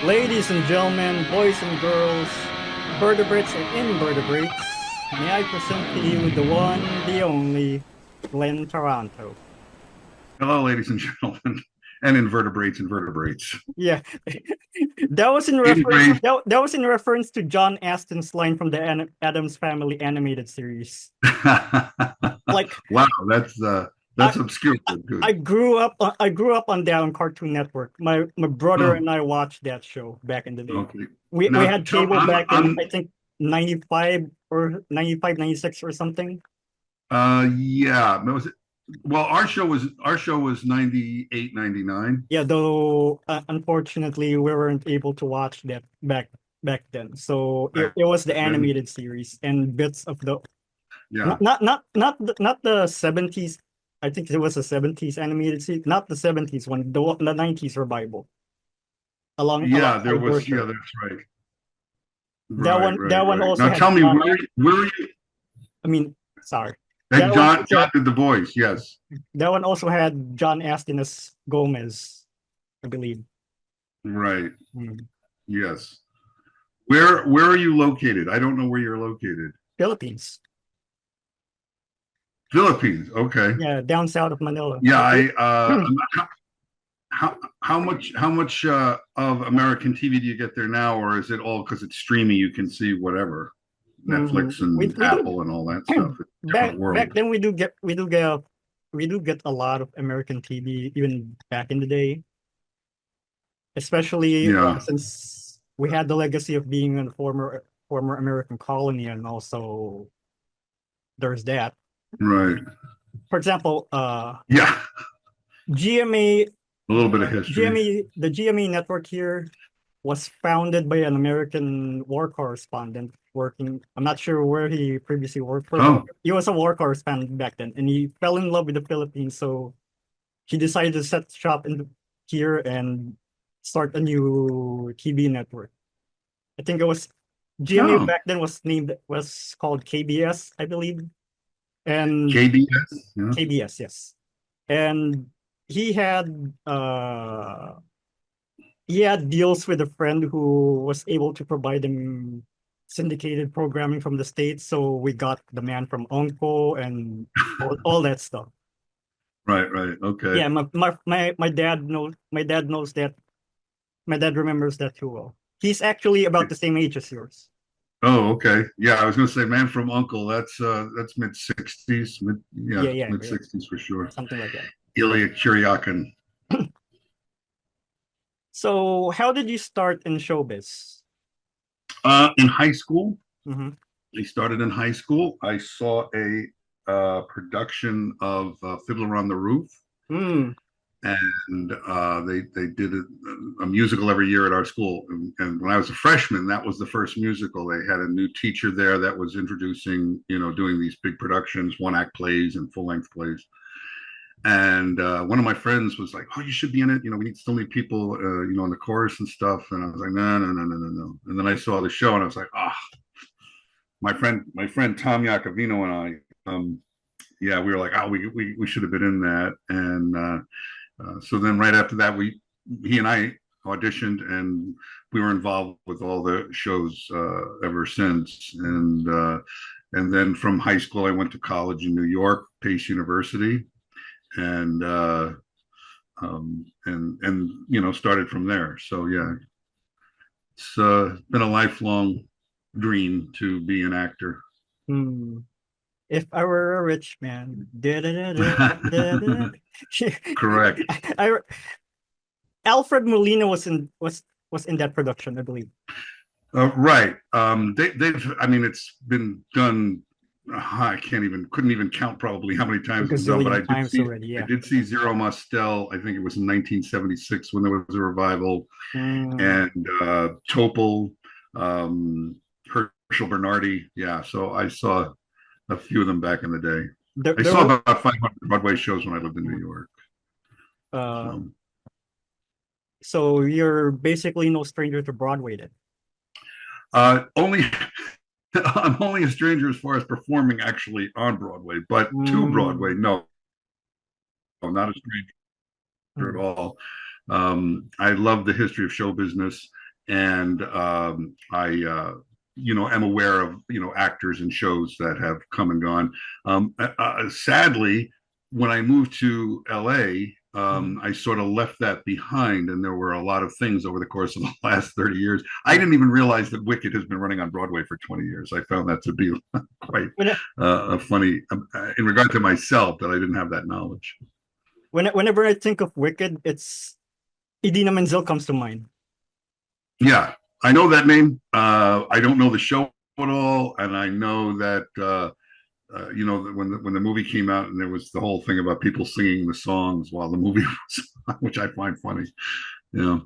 Ladies and gentlemen, boys and girls, vertebrates and invertebrates, may I present to you the one, the only, Glenn Taranto. Hello, ladies and gentlemen, and invertebrates. Yeah, that was in reference Ingrate. that was in reference to John Astin's line from the Addams Family animated series. Like Wow, I, that's obscure, I but good. I grew up on that on Cartoon Network. My brother Oh, and I watched that show back in the day. okay. We Now had tell cable back in I'm I think 95 or 95, 96 or something. yeah. Was it, well, our show was 98, 99. Yeah, though unfortunately we weren't able to watch that back then. So Back it was the then. animated series and bits of the Yeah. not the 70s. I think it was a 70s animated series, not the 70s one, the 90s revival Yeah, there alongside was, Worship. yeah, that's right. That one Right. also Now had tell me John. where you I mean, sorry. and That one John also did the voice, yes. that one also had John Astin as Gomez, I believe. Right. Hmm. Yes. Where are you located? I don't know where you're located. Philippines. Philippines. Okay. Yeah, down south of Manila. Yeah, It- I how much of American TV do you get there now, or is it all because it's streaming? You can see whatever Mhm. Netflix and We do Apple and all that stuff. It's a different back world. then we do get a lot of American TV even back in the day, especially Yeah, since we had the legacy of being a former American colony, and also there's that. right. For example, Yeah, GMA a little bit of history. the GMA network here was founded by an American war correspondent working. I'm not sure where he previously worked for, but Oh, he was a war correspondent back then, and he fell in love with the Philippines. So he decided to set shop in here and start a new TV network. I think it was GMA oh, back then was called KBS, I believe, and KBS. Yeah. KBS, yes. And he had uh he had deals with a friend who was able to provide him syndicated programming from the States. So we got the man from Onko and all that stuff. Right, right. Okay. Yeah, my dad knows that. My dad remembers that too well. He's actually about the same age as yours. Oh, okay. Yeah, I was going to say Man from Uncle. That's mid 60s, Yeah, yeah, yeah, mid yeah, 60s for sure. something like that. Ilya Kuryakin. So how did you start in showbiz? In high school, Mm-hmm. I started in high school. I saw a production of Fiddler on the Roof, Mm, and they did a musical every year at our school. And when I was a freshman, that was the first musical. They had a new teacher there that was introducing, doing these big productions, one act plays and full length plays. And one of my friends was like, "Oh, you should be in it. We need so many people, in the chorus and stuff." And I was like, "No, no, no, no, no, no." And then I saw the show, and I was like, "Ah, oh, my friend Tom Iacovino and I, yeah, we were like, oh, we should have been in that." And so then right after that, he and I auditioned, and we were involved with all the shows ever since. And then from high school, I went to college in New York, Pace University, and started from there. So yeah, it's been a lifelong dream to be an actor. hmm. If I were a rich man. Da-da-da-da-da-da. Correct. I, Alfred Molina was in that production, I believe. Right. I mean, it's been done. I couldn't even count probably how many A times it was done, but gazillion times already, I yeah. did see Zero Mostel. I think it was in 1976 when there was a revival, Mm, and Topol, um, Herschel Bernardi. Yeah. So I saw a few of them back in the day. I there saw were about 500 Broadway shows when I lived in New York. uh So, so you're basically no stranger to Broadway then. only I'm only a stranger as far as performing actually on Broadway, but to Broadway, Mm, no, not a stranger at mm, all. I love the history of show business, and am aware of actors and shows that have come and gone. Sadly, when I moved to LA, Mhm. I sort of left that behind, and there were a lot of things over the course of the last 30 years. I didn't even realize that Wicked has been running on Broadway for 20 years. I found that to be quite When, funny in regard to myself, that I didn't have that knowledge. whenever I think of Wicked, it's Idina Menzel comes to mind. Yeah, I know that name. I don't know the show at all, and I know that when the movie came out, and there was the whole thing about people singing the songs while the movie was on, which I find funny. Yeah,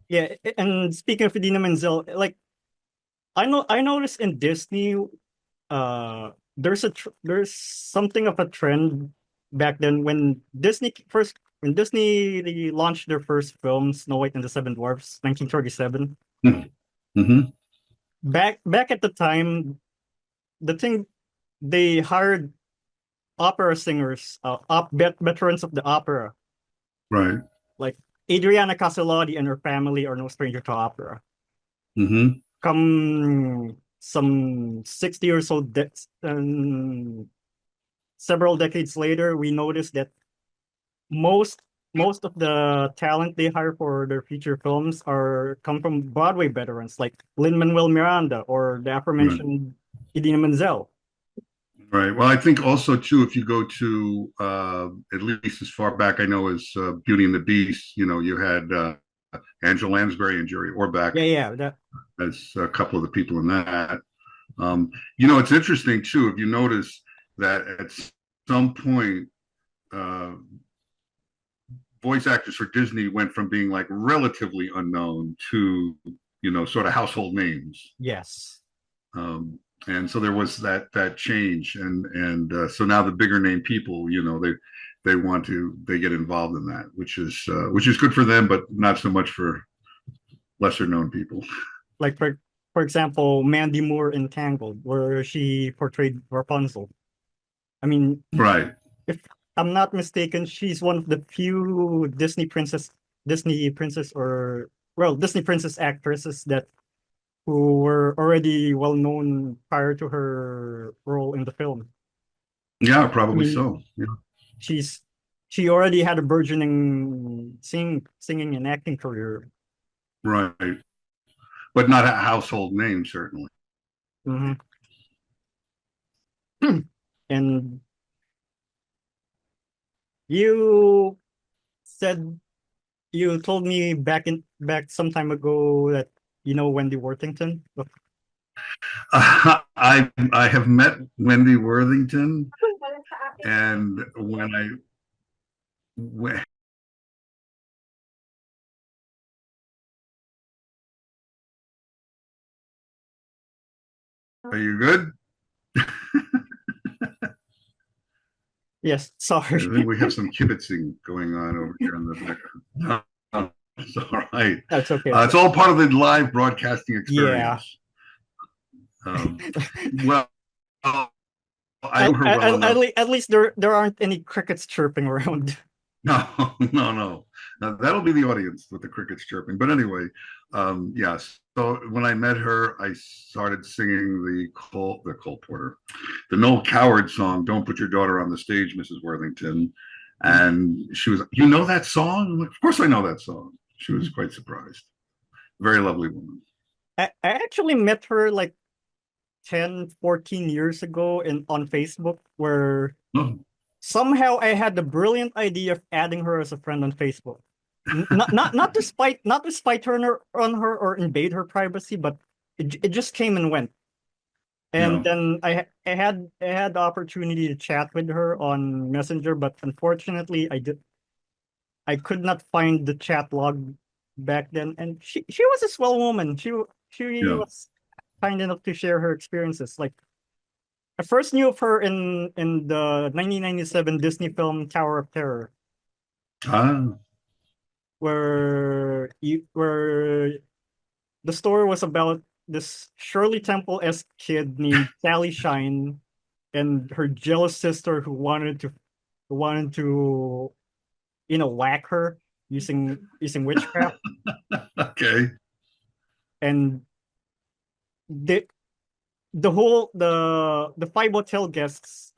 Yeah, and speaking of Idina Menzel, like I noticed in Disney, there's something of a trend back then when Disney they launched their first film, Snow White and the Seven Dwarfs, 1937. mm-hmm. Back at the time, the thing they hired opera singers, veterans of the opera, Right. like Adriana Caselotti and her family are no stranger to opera. Mm-hmm. Come some 60 or so several decades later, we noticed that most most of the talent they hire for their feature films are come from Broadway veterans like Lin-Manuel Miranda or the Right. aforementioned Idina Menzel. Right. Well, I think also too, if you go to at least as far back I know as Beauty and the Beast, you had Angela Lansbury and Jerry Orbach Yeah, that as a couple of the people in that. It's interesting too, if you notice that at some point, uh, voice actors for Disney went from being like relatively unknown to, sort of household names. yes. Um, and so there was that change, and so now the bigger name people, they get involved in that, which is good for them, but not so much for lesser known people. Like for example, Mandy Moore in Tangled, where she portrayed Rapunzel. I mean, Right. if I'm not mistaken, she's one of the few Disney princess or well, Disney princess actresses that who were already well known prior to her role in the film. Yeah, I probably mean, so. Yeah. she's she already had a burgeoning singing and acting career. Right. But not a household name, certainly. Mhm. And you said you told me back some time ago that you know Wendy Worthington. I have met Wendy Worthington, and when are you good? Yes, I sorry. think we have some kibitzing going on over here in the background. No, it's all right. That's okay. It's all part of the live broadcasting Yeah. experience. Well, I know her well enough. At least there aren't any crickets chirping around. No, no, no. That'll be the audience with the crickets chirping. But anyway, yes. So when I met her, I started singing the Cole Porter, the Noel Coward song, "Don't Put Your Daughter on the Stage, Mrs. Worthington." And she was, "You know that song?" I'm like, "Of course I know that song." She was quite surprised. Very lovely woman. I actually met her like 10, 14 years ago on Facebook where Oh, somehow I had the brilliant idea of adding her as a friend on Facebook. Not to spite on her or invade her privacy, but it just came and went. And yeah. then I had the opportunity to chat with her on Messenger, but unfortunately I could not find the chat log back then. And she was a swell woman. She Yeah. was kind enough to share her experiences. Like I first knew of her in the 1997 Disney film Tower of Terror, Ah, where the story was about this Shirley Temple-esque kid named Sally Shine and her jealous sister who wanted to whack her using witchcraft. okay. and the the five hotel guests,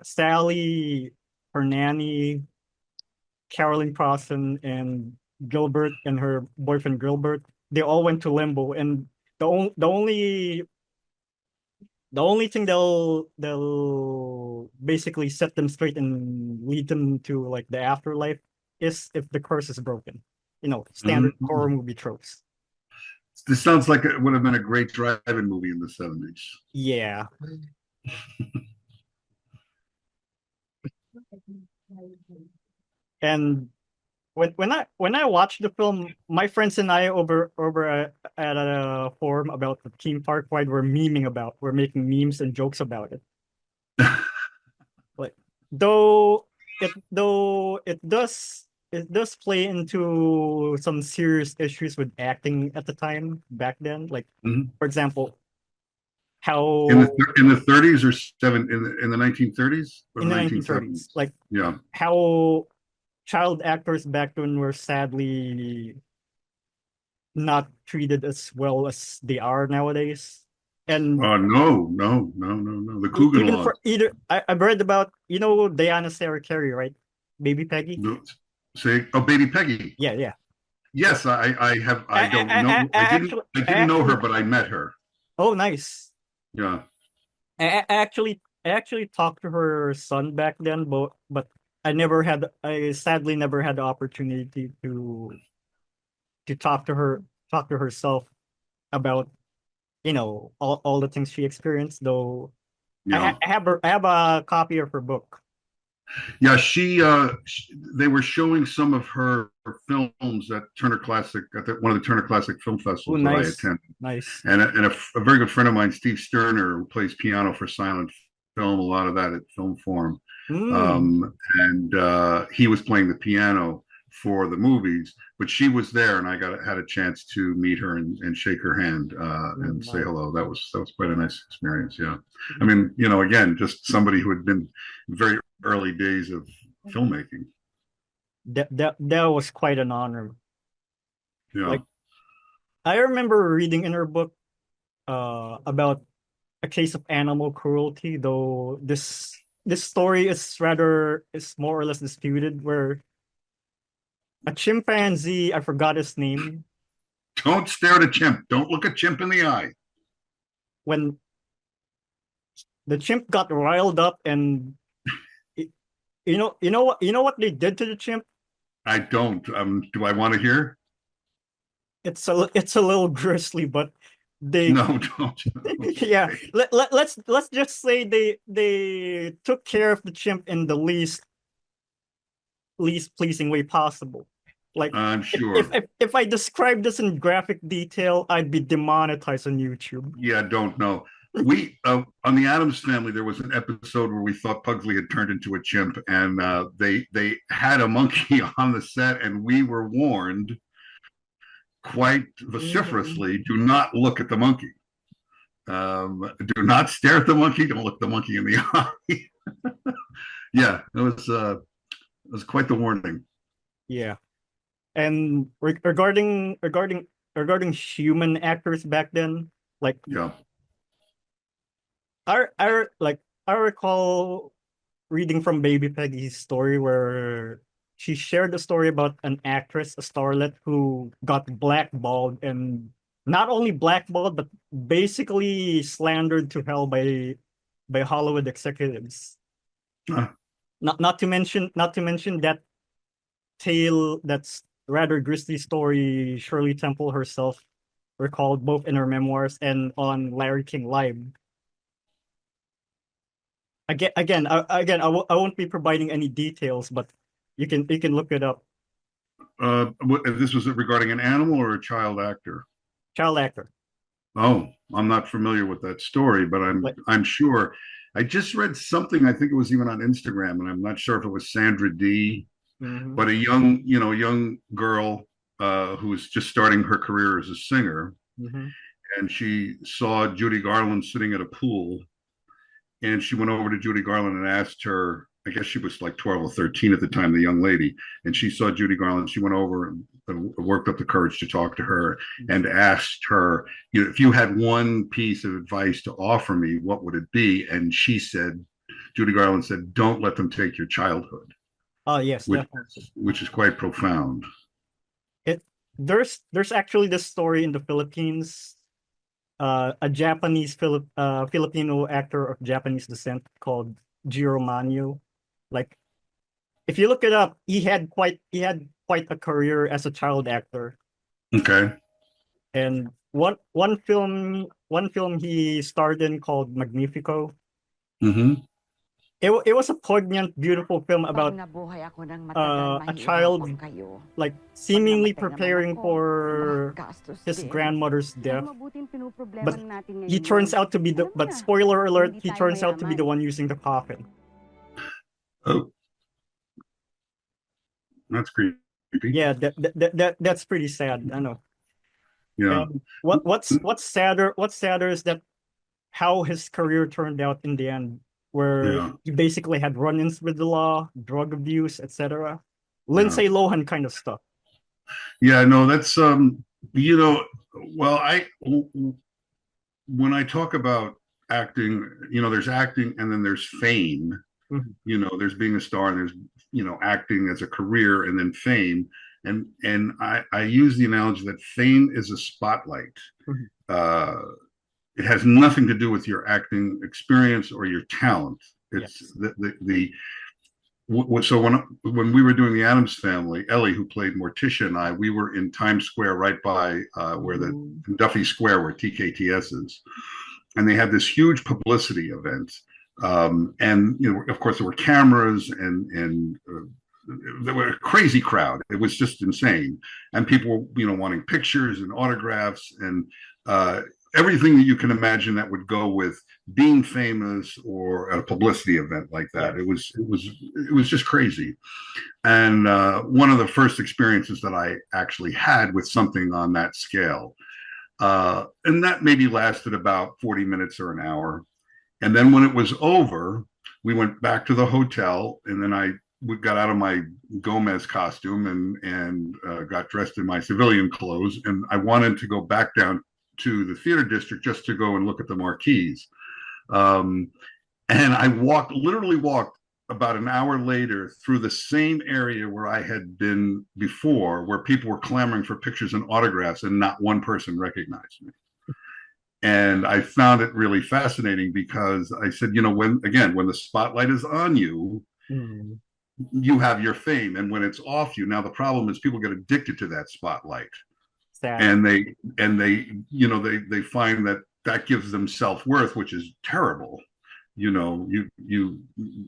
Sally, her nanny, Carolyn Crossan, and Gilbert and her boyfriend Gilbert, they all went to limbo, and the only the only the only thing they'll basically set them straight and lead them to like the afterlife is if the curse is broken. Standard horror Mhm. movie tropes. This sounds like it would have been a great drive-in movie in the 70s. Yeah. And when I watched the film, my friends and I at a forum about the theme park ride were making memes and jokes about it. Like though it does play into some serious issues with acting at the time back then. Like Mhm. for example, In how the 30s or in the 1930s or in the the 1930s, 1970s. like Yeah. how child actors back then were sadly not treated as well as they are nowadays. And No, no, no, no, no. The Coogan even laws. for either I've read about Diana Sarah Carey, right? Baby Peggy. No, say, oh, Baby Peggy. Yeah, yeah. Yes, I have. I, I don't I, know. I actually I I didn't know her, actually but I met her. oh nice. Yeah. I actually talked to her son back then, but I sadly never had the opportunity to talk to herself about all the things she experienced, though. Yeah. I have a copy of her book. Yeah. They were showing some of her films at Turner Classic, one of the Turner Classic Film Oh, Festivals that I nice, attended. nice. And a very good friend of mine, Steve Sterner, who plays piano for silent film, a lot of that at Film Forum. Mm. And he was playing the piano for the movies, but she was there, and I had a chance to meet her and shake her hand and say Nice. hello. That was quite a nice experience. Yeah, I mean, again, just somebody who had been very early days of filmmaking. That was quite an honor. Yeah. Like I remember reading in her book about a case of animal cruelty, though this story is more or less disputed, where a chimpanzee, I forgot his name, Don't stare at a chimp. Don't look a chimp in the eye. when the chimp got riled up and it, you know what they did to the chimp. I don't. Do I want to hear? It's a little grisly, but they No, don't. yeah, Okay. let's just say they took care of the chimp in the least pleasing way possible. Like I'm if if sure. if, if I describe this in graphic detail, I'd be demonetized on YouTube. Yeah, don't know. We On the Addams Family, there was an episode where we thought Pugsley had turned into a chimp, and they had a monkey on the set, and we were warned quite Mhm. vociferously: do not look at the monkey. Do not stare at the monkey. Don't look the monkey in the eye. Yeah, it was quite the warning. Yeah, and regarding human actors back then, like Yeah. I recall reading from Baby Peggy's story where she shared the story about an actress, a starlet, who got blackballed, and not only blackballed but basically slandered to hell by Hollywood executives. Uh, Not to mention that tale, that's rather grisly story, Shirley Temple herself recalled both in her memoirs and on Larry King Live. I won't be providing any details, but you can look it up. this was regarding an animal or a child actor? Child actor. Oh, I'm not familiar with that story, but I'm Like, I'm sure. I just read something. I think it was even on Instagram, and I'm not sure if it was Sandra D, mhm, but a young girl who was just starting her career as a singer, mhm, and she saw Judy Garland sitting at a pool, and she went over to Judy Garland and asked her. I guess she was like 12 or 13 at the time, the young lady, and she saw Judy Garland. She went over and worked up the courage to talk to her and asked her, you know, if you had one piece of advice to offer me, what would it be? And she said, Judy Garland said, "Don't let them take your childhood," Oh yes, which definitely. which is quite profound. It there's actually this story in the Philippines. A Japanese Filipino actor of Japanese descent called Jiro Manyo. Like, if you look it up, he had quite a career as a child actor. Okay. And one film he starred in called Magnifico. Mm-hmm. It was a poignant, beautiful film Pag about nabuhay ako ng matagal, a child mahihirapan kayo. like Pag seemingly namatay naman preparing ako, for gastos his din. grandmother's Pero death, mabuting pinoproblema but na natin he ngayon turns yun. out to be the Alam mo but na, spoiler alert, hindi he tayo turns out to be mayaman. the one using the coffin. Oh, that's creepy. Yeah, that's pretty sad. I know. Yeah. And what's sadder is that how his career turned out in the end, where Yeah. he basically had run-ins with the law, drug abuse, etc. Yeah. Lindsay Lohan kind of stuff. Yeah. No, that's you know, well, I when I talk about acting, you know, there's acting and then there's fame. Mhm. You know, there's being a star and there's, you know, acting as a career and then fame. And I use the analogy that fame is a spotlight. Mhm. Uh, it has nothing to do with your acting experience or your talent. It's Yes. so when we were doing the Addams Family, Ellie, who played Morticia, and I, we were in Times Square, right by where the Duffy Square, where TKTS is, and they had this huge publicity event. And you know, of course, there were cameras and there were a crazy crowd. It was just insane, and people were, you know, wanting pictures and autographs and uh, everything that you can imagine that would go with being famous or a publicity event like that. Yes. It was just crazy. And one of the first experiences that I actually had with something on that scale, and that maybe lasted about 40 minutes or an hour. And then when it was over, we went back to the hotel, and then we got out of my Gomez costume and got dressed in my civilian clothes, and I wanted to go back down to the theater district just to go and look at the marquees. Um, and I literally walked about an hour later through the same area where I had been before, where people were clamoring for pictures and autographs, and not one person recognized me. And I found it really fascinating because I said, you know, when the spotlight is on you, Mm. you have your fame, and when it's off you, now the problem is people get addicted to that spotlight, Sad. and they you know they find that gives them self-worth, which is terrible. You know, you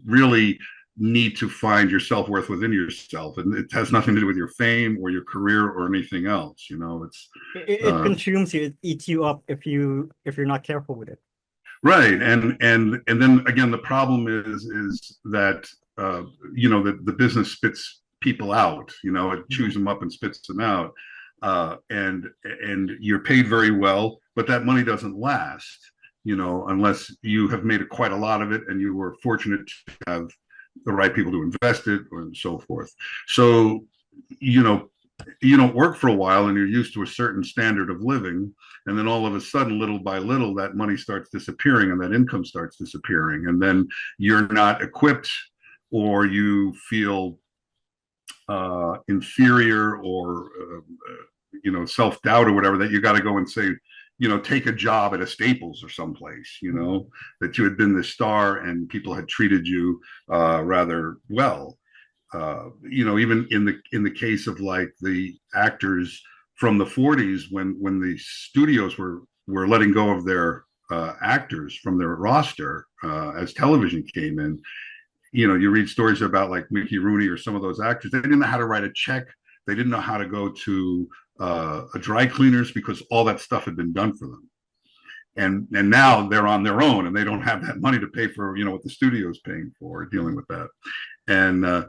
really need to find your self-worth within yourself, and it has nothing to do with your fame or your career or anything else. You know, it's It consumes you. It eats you up if you're not careful with it. right. And then again, the problem is that you know, the business spits people out. You know, it chews them up and spits them out. And you're paid very well, but that money doesn't last, you know, unless you have made quite a lot of it and you were fortunate to have the right people to invest it and so forth. So, you know, you don't work for a while and you're used to a certain standard of living, and then all of a sudden, little by little, that money starts disappearing and that income starts disappearing, and then you're not equipped, or you feel inferior, or you know, self-doubt or whatever, that you got to go and say, you know, take a job at a Staples or someplace, you know, that you had been the star and people had treated you rather well. You know, even in the case of like the actors from the 40s, when the studios were letting go of their actors from their roster as television came in. You know, you read stories about like Mickey Rooney or some of those actors. They didn't know how to write a check. They didn't know how to go to a dry cleaners because all that stuff had been done for them. And now they're on their own and they don't have that money to pay for, you know, what the studio's paying for, dealing with that. And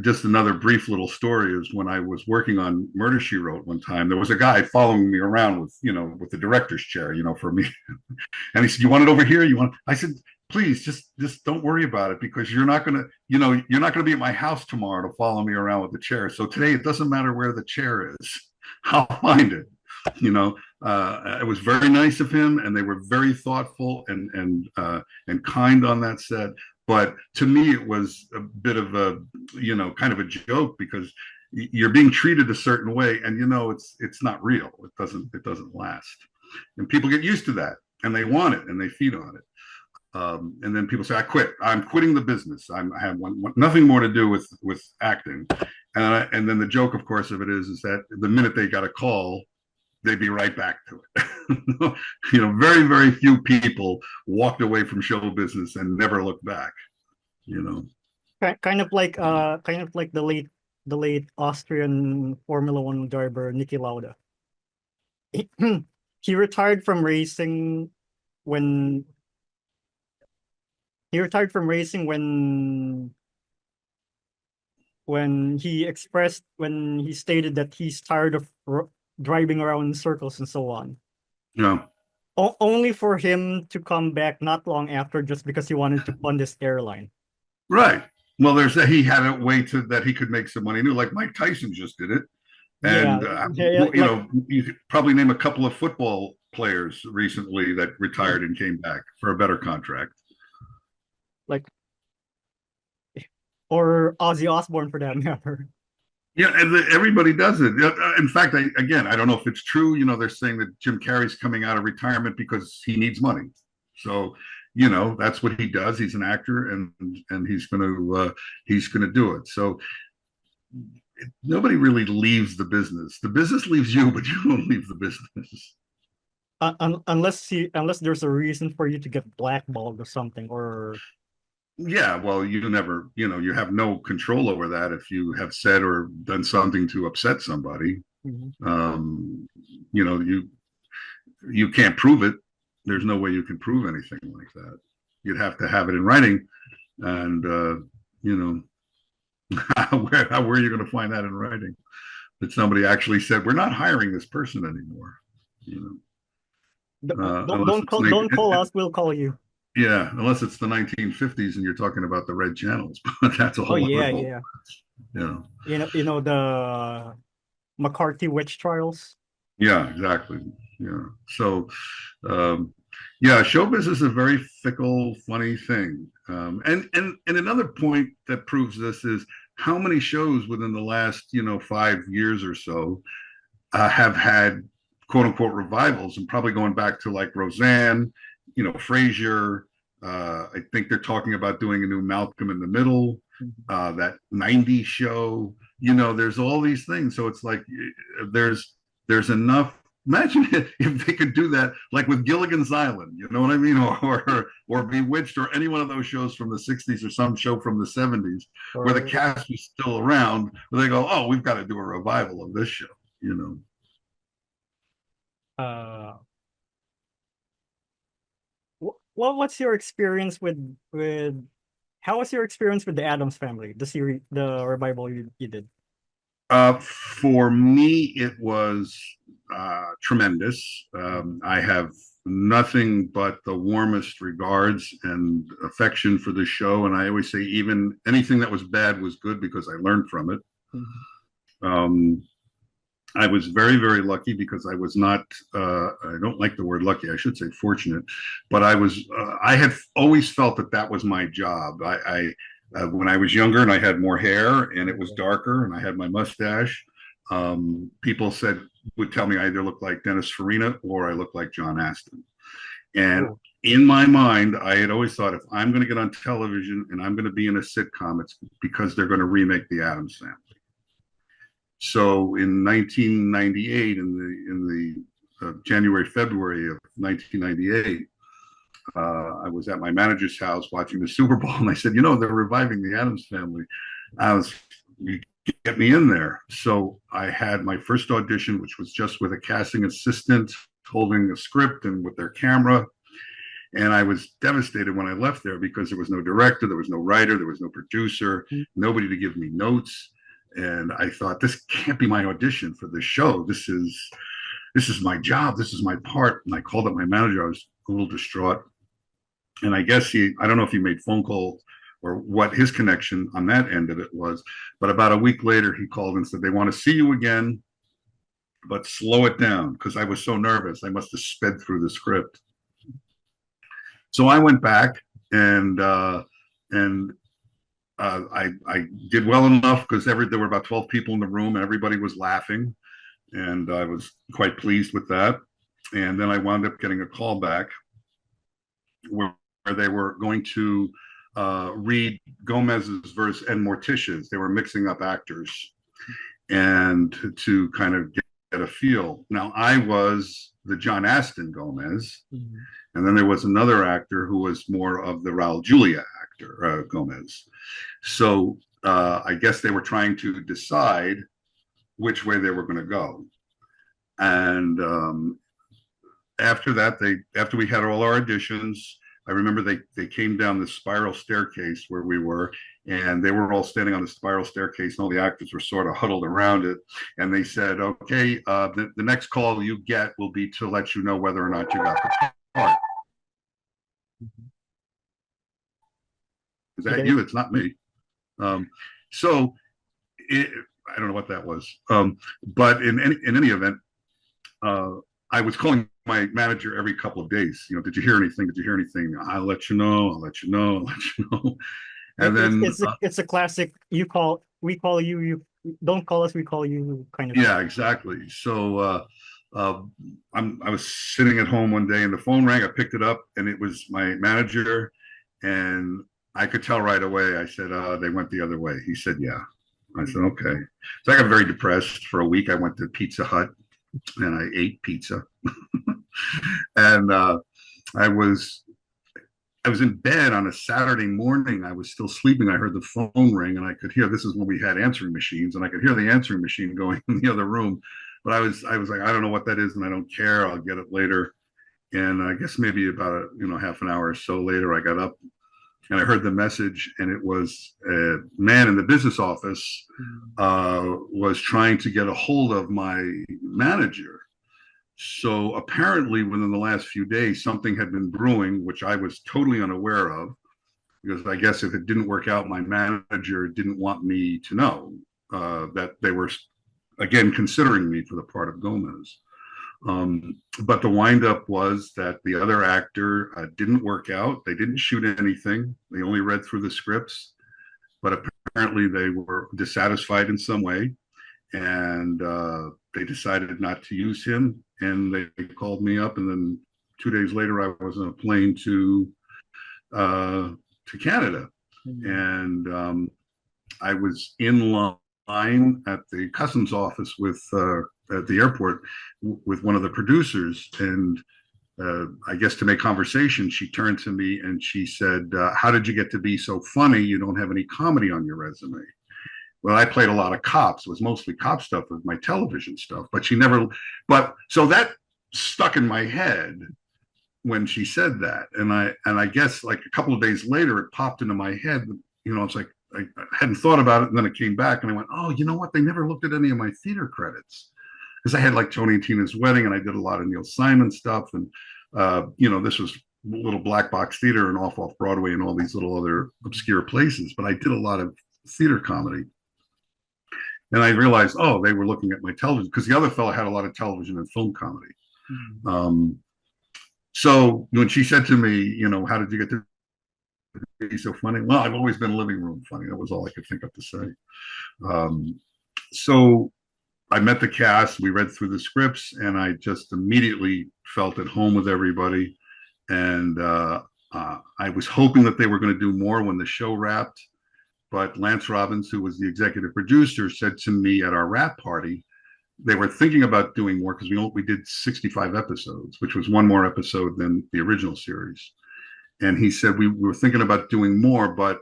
just another brief little story is when I was working on Murder, She Wrote one time, there was a guy following me around with, you know, with the director's chair, you know, for me. And he said, "You want it over here? You want?" I said, please just don't worry about it, because you're not gonna, you're not gonna be at my house tomorrow to follow me around with the chair. So today it doesn't matter where the chair is, I'll find it. It was very nice of him, and they were very thoughtful and kind on that set. But to me, it was a bit of a, kind of a joke, because you're being treated a certain way, and it's not real. It doesn't last, and people get used to that, and they want it, and they feed on it. And then people say, I'm quitting the business. I have nothing more to do with acting. And then the joke, of course, of it is that the minute they got a call, they'd be right back to it. Very, very few people walked away from show business and never looked back. Kind of like the late Austrian Formula One driver Niki Lauda. He retired from racing when when he stated that he's tired of driving around in circles and so on. Yeah. Only for him to come back not long after, just because he wanted to fund his airline. Right. Well, he had a way that he could make some money. Like Mike Tyson just did it. And, you could probably name a couple of football players recently that retired and came back for a better contract. Or Ozzy Osbourne, for that matter. Yeah, and everybody does it. In fact, I don't know if it's true. They're saying that Jim Carrey's coming out of retirement because he needs money. So, that's what he does. He's an actor, and he's going to do it. So nobody really leaves the business. The business leaves you, but you don't leave the business. Unless there's a reason for you to get blackballed or something, or. Yeah, well, you never, you have no control over that if you have said or done something to upset somebody. Mm-hmm. You can't prove it. There's no way you can prove anything like that. You'd have to have it in writing, and where are you going to find that in writing? That somebody actually said, we're not hiring this person anymore. Don't call us. We'll call you. Yeah, unless it's the 1950s and you're talking about the red channels, but that's a whole. Yeah. Yeah. The McCarthy witch trials. Yeah, exactly. Yeah. So, show business is a very fickle, funny thing. And another point that proves this is how many shows within the last 5 years or so have had quote unquote revivals, and probably going back to like Roseanne. Frasier. I think they're talking about doing a new Malcolm in the Middle, that 90s show. There's all these things. So it's like there's enough. Imagine if they could do that, like with Gilligan's Island, you know what I mean, or Bewitched, or any one of those shows from the 60s, or some show from the 70s, where the cast is still around, where they go, oh, we've got to do a revival of this show. What's your experience with how was your experience with the Addams Family, the series, the revival you did? For me, it was tremendous. I have nothing but the warmest regards and affection for the show, and I always say even anything that was bad was good because I learned from it. Mm-hmm. I was very, very lucky because I was not, I don't like the word lucky, I should say fortunate, but I had always felt that was my job. When I was younger and I had more hair and it was darker and I had my mustache, people would tell me I either looked like Dennis Farina or I looked like John Astin. And in my mind, I had always thought, if I'm going to get on television and I'm going to be in a sitcom, it's because they're going to remake the Addams Family. So in 1998, in the January, February of 1998, I was at my manager's house watching the Super Bowl, and I said, they're reviving the Addams Family. You get me in there. So I had my first audition, which was just with a casting assistant holding a script and with their camera. And I was devastated when I left there because there was no director, there was no writer, there was no producer, nobody to give me notes. And I thought, this can't be my audition for this show. This is my job. This is my part. And I called up my manager. I was a little distraught. And I guess I don't know if he made phone calls or what his connection on that end of it was, but about a week later, he called and said, they want to see you again, but slow it down, because I was so nervous. I must have sped through the script. So I went back and I did well enough, because there were about 12 people in the room and everybody was laughing, and I was quite pleased with that. And then I wound up getting a call back where they were going to read Gomez's verse and Morticia's. They were mixing up actors and to kind of get a feel. Now, I was the John Astin Gomez, and then there was another actor who was more of the Raul Julia actor, Gomez. So I guess they were trying to decide which way they were going to go. And after that, after we had all our auditions, I remember they came down this spiral staircase where we were, and they were all standing on the spiral staircase, and all the actors were sort of huddled around it. And they said, okay, the next call you get will be to let you know whether or not you got the part. Is that you? It's not me. So I don't know what that was. But in any event, I was calling my manager every couple of days. Did you hear anything? Did you hear anything? I'll let you know. I'll let you know. I'll let you know. And then it's a classic. We call you. You don't call us. We call you. Kind of. Yeah, exactly. So I was sitting at home one day, and the phone rang. I picked it up, and it was my manager, and I could tell right away. I said, they went the other way. He said, yeah. I said, okay. So I got very depressed for a week. I went to Pizza Hut and I ate pizza. And I was in bed on a Saturday morning. I was still sleeping. I heard the phone ring, and I could hear, this is when we had answering machines, and I could hear the answering machine going in the other room. But I was like, I don't know what that is, and I don't care. I'll get it later. And I guess maybe about half an hour or so later, I got up and I heard the message, and it was a man in the business office was trying to get a hold of my manager. So apparently within the last few days, something had been brewing, which I was totally unaware of, because I guess if it didn't work out, my manager didn't want me to know that they were, again, considering me for the part of Gomez. But the windup was that the other actor didn't work out. They didn't shoot anything. They only read through the scripts, but apparently they were dissatisfied in some way, and they decided not to use him. And they called me up, and then 2 days later, I was on a plane to Canada, and I was in line at the customs office at the airport with one of the producers, and I guess to make conversation, she turned to me and she said, how did you get to be so funny? You don't have any comedy on your resume. Well, I played a lot of cops. It was mostly cop stuff with my television stuff, but so that stuck in my head when she said that. And I guess like a couple of days later, it popped into my head. It's like, I hadn't thought about it, and then it came back, and I went, oh, you know what? They never looked at any of my theater credits, because I had like Tony and Tina's Wedding, and I did a lot of Neil Simon stuff, and this was little black box theater and off Broadway and all these little other obscure places, but I did a lot of theater comedy. And I realized, oh, they were looking at my television, because the other fellow had a lot of television and film comedy. So when she said to me, how did you get to be so funny? Well, I've always been living room funny. That was all I could think of to say. So I met the cast, we read through the scripts, and I just immediately felt at home with everybody. And I was hoping that they were going to do more when the show wrapped. But Lance Robbins, who was the executive producer, said to me at our wrap party, they were thinking about doing more, because we did 65 episodes, which was one more episode than the original series. And he said, we were thinking about doing more, but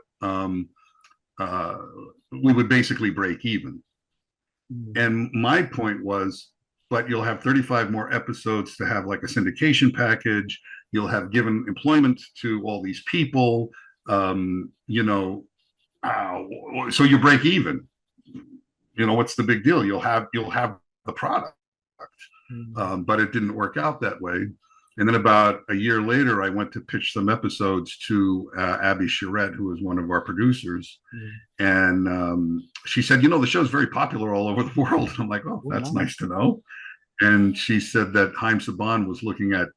we would basically break even. And my point was, but you'll have 35 more episodes to have like a syndication package. You'll have given employment to all these people, so you break even. What's the big deal? You'll have the product. But it didn't work out that way. And then about a year later, I went to pitch some episodes to Abby Charette, who was one of our producers. And she said, the show's very popular all over the world. And I'm like, oh, that's nice to know. And she said that Haim Saban was looking at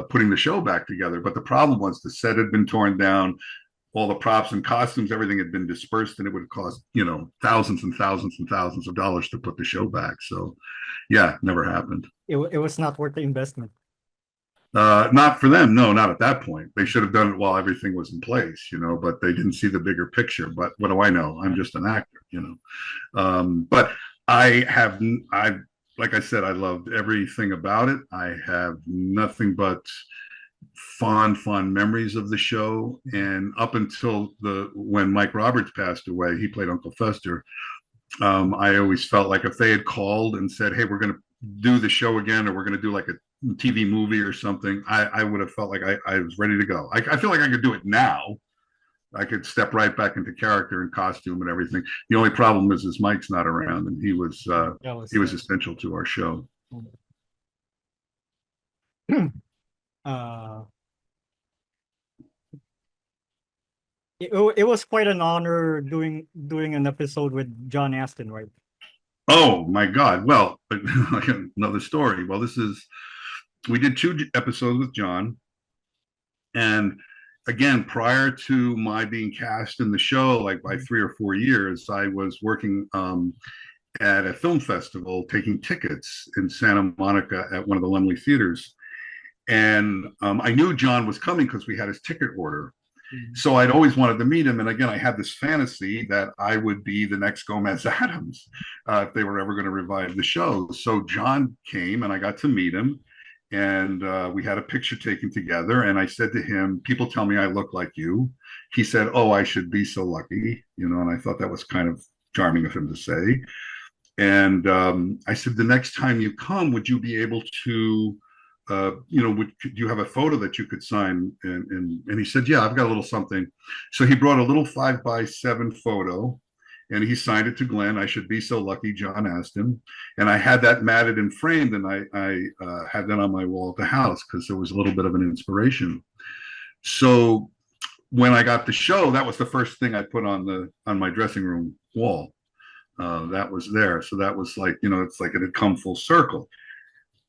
putting the show back together. But the problem was the set had been torn down. All the props and costumes, everything had been dispersed, and it would cost, thousands and thousands and thousands of dollars to put the show back. So, yeah, never happened. It was not worth the investment. Not for them. No, not at that point. They should have done it while everything was in place, but they didn't see the bigger picture. But what do I know? I'm just an actor, But like I said, I loved everything about it. I have nothing but fond memories of the show. And up until when Mike Roberts passed away, he played Uncle Fester. I always felt like if they had called and said, hey, we're going to do the show again, or we're going to do like a TV movie or something, I would have felt like I was ready to go. I feel like I could do it now. I could step right back into character and costume and everything. The only problem is Mike's not around, and he was essential to our show. It was quite an honor doing an episode with John Astin, right? Oh my God! Well, another story. Well, we did 2 episodes with John, and again, prior to my being cast in the show, like by 3 or 4 years, I was working at a film festival, taking tickets in Santa Monica at one of the Laemmle theaters, and I knew John was coming because we had his ticket order. So I'd always wanted to meet him. And again, I had this fantasy that I would be the next Gomez Addams if they were ever going to revive the show. So John came and I got to meet him. And we had a picture taken together. And I said to him, people tell me I look like you. He said, oh, I should be so lucky. And I thought that was kind of charming of him to say. And I said, the next time you come, would you be able to do you have a photo that you could sign? And he said, yeah, I've got a little something. So he brought a little 5x7 photo and he signed it to Glenn. I should be so lucky, John Astin. And I had that matted and framed, and I had that on my wall at the house because there was a little bit of an inspiration. So when I got the show, that was the first thing I put on my dressing room wall. That was there. So that was like, it's like it had come full circle.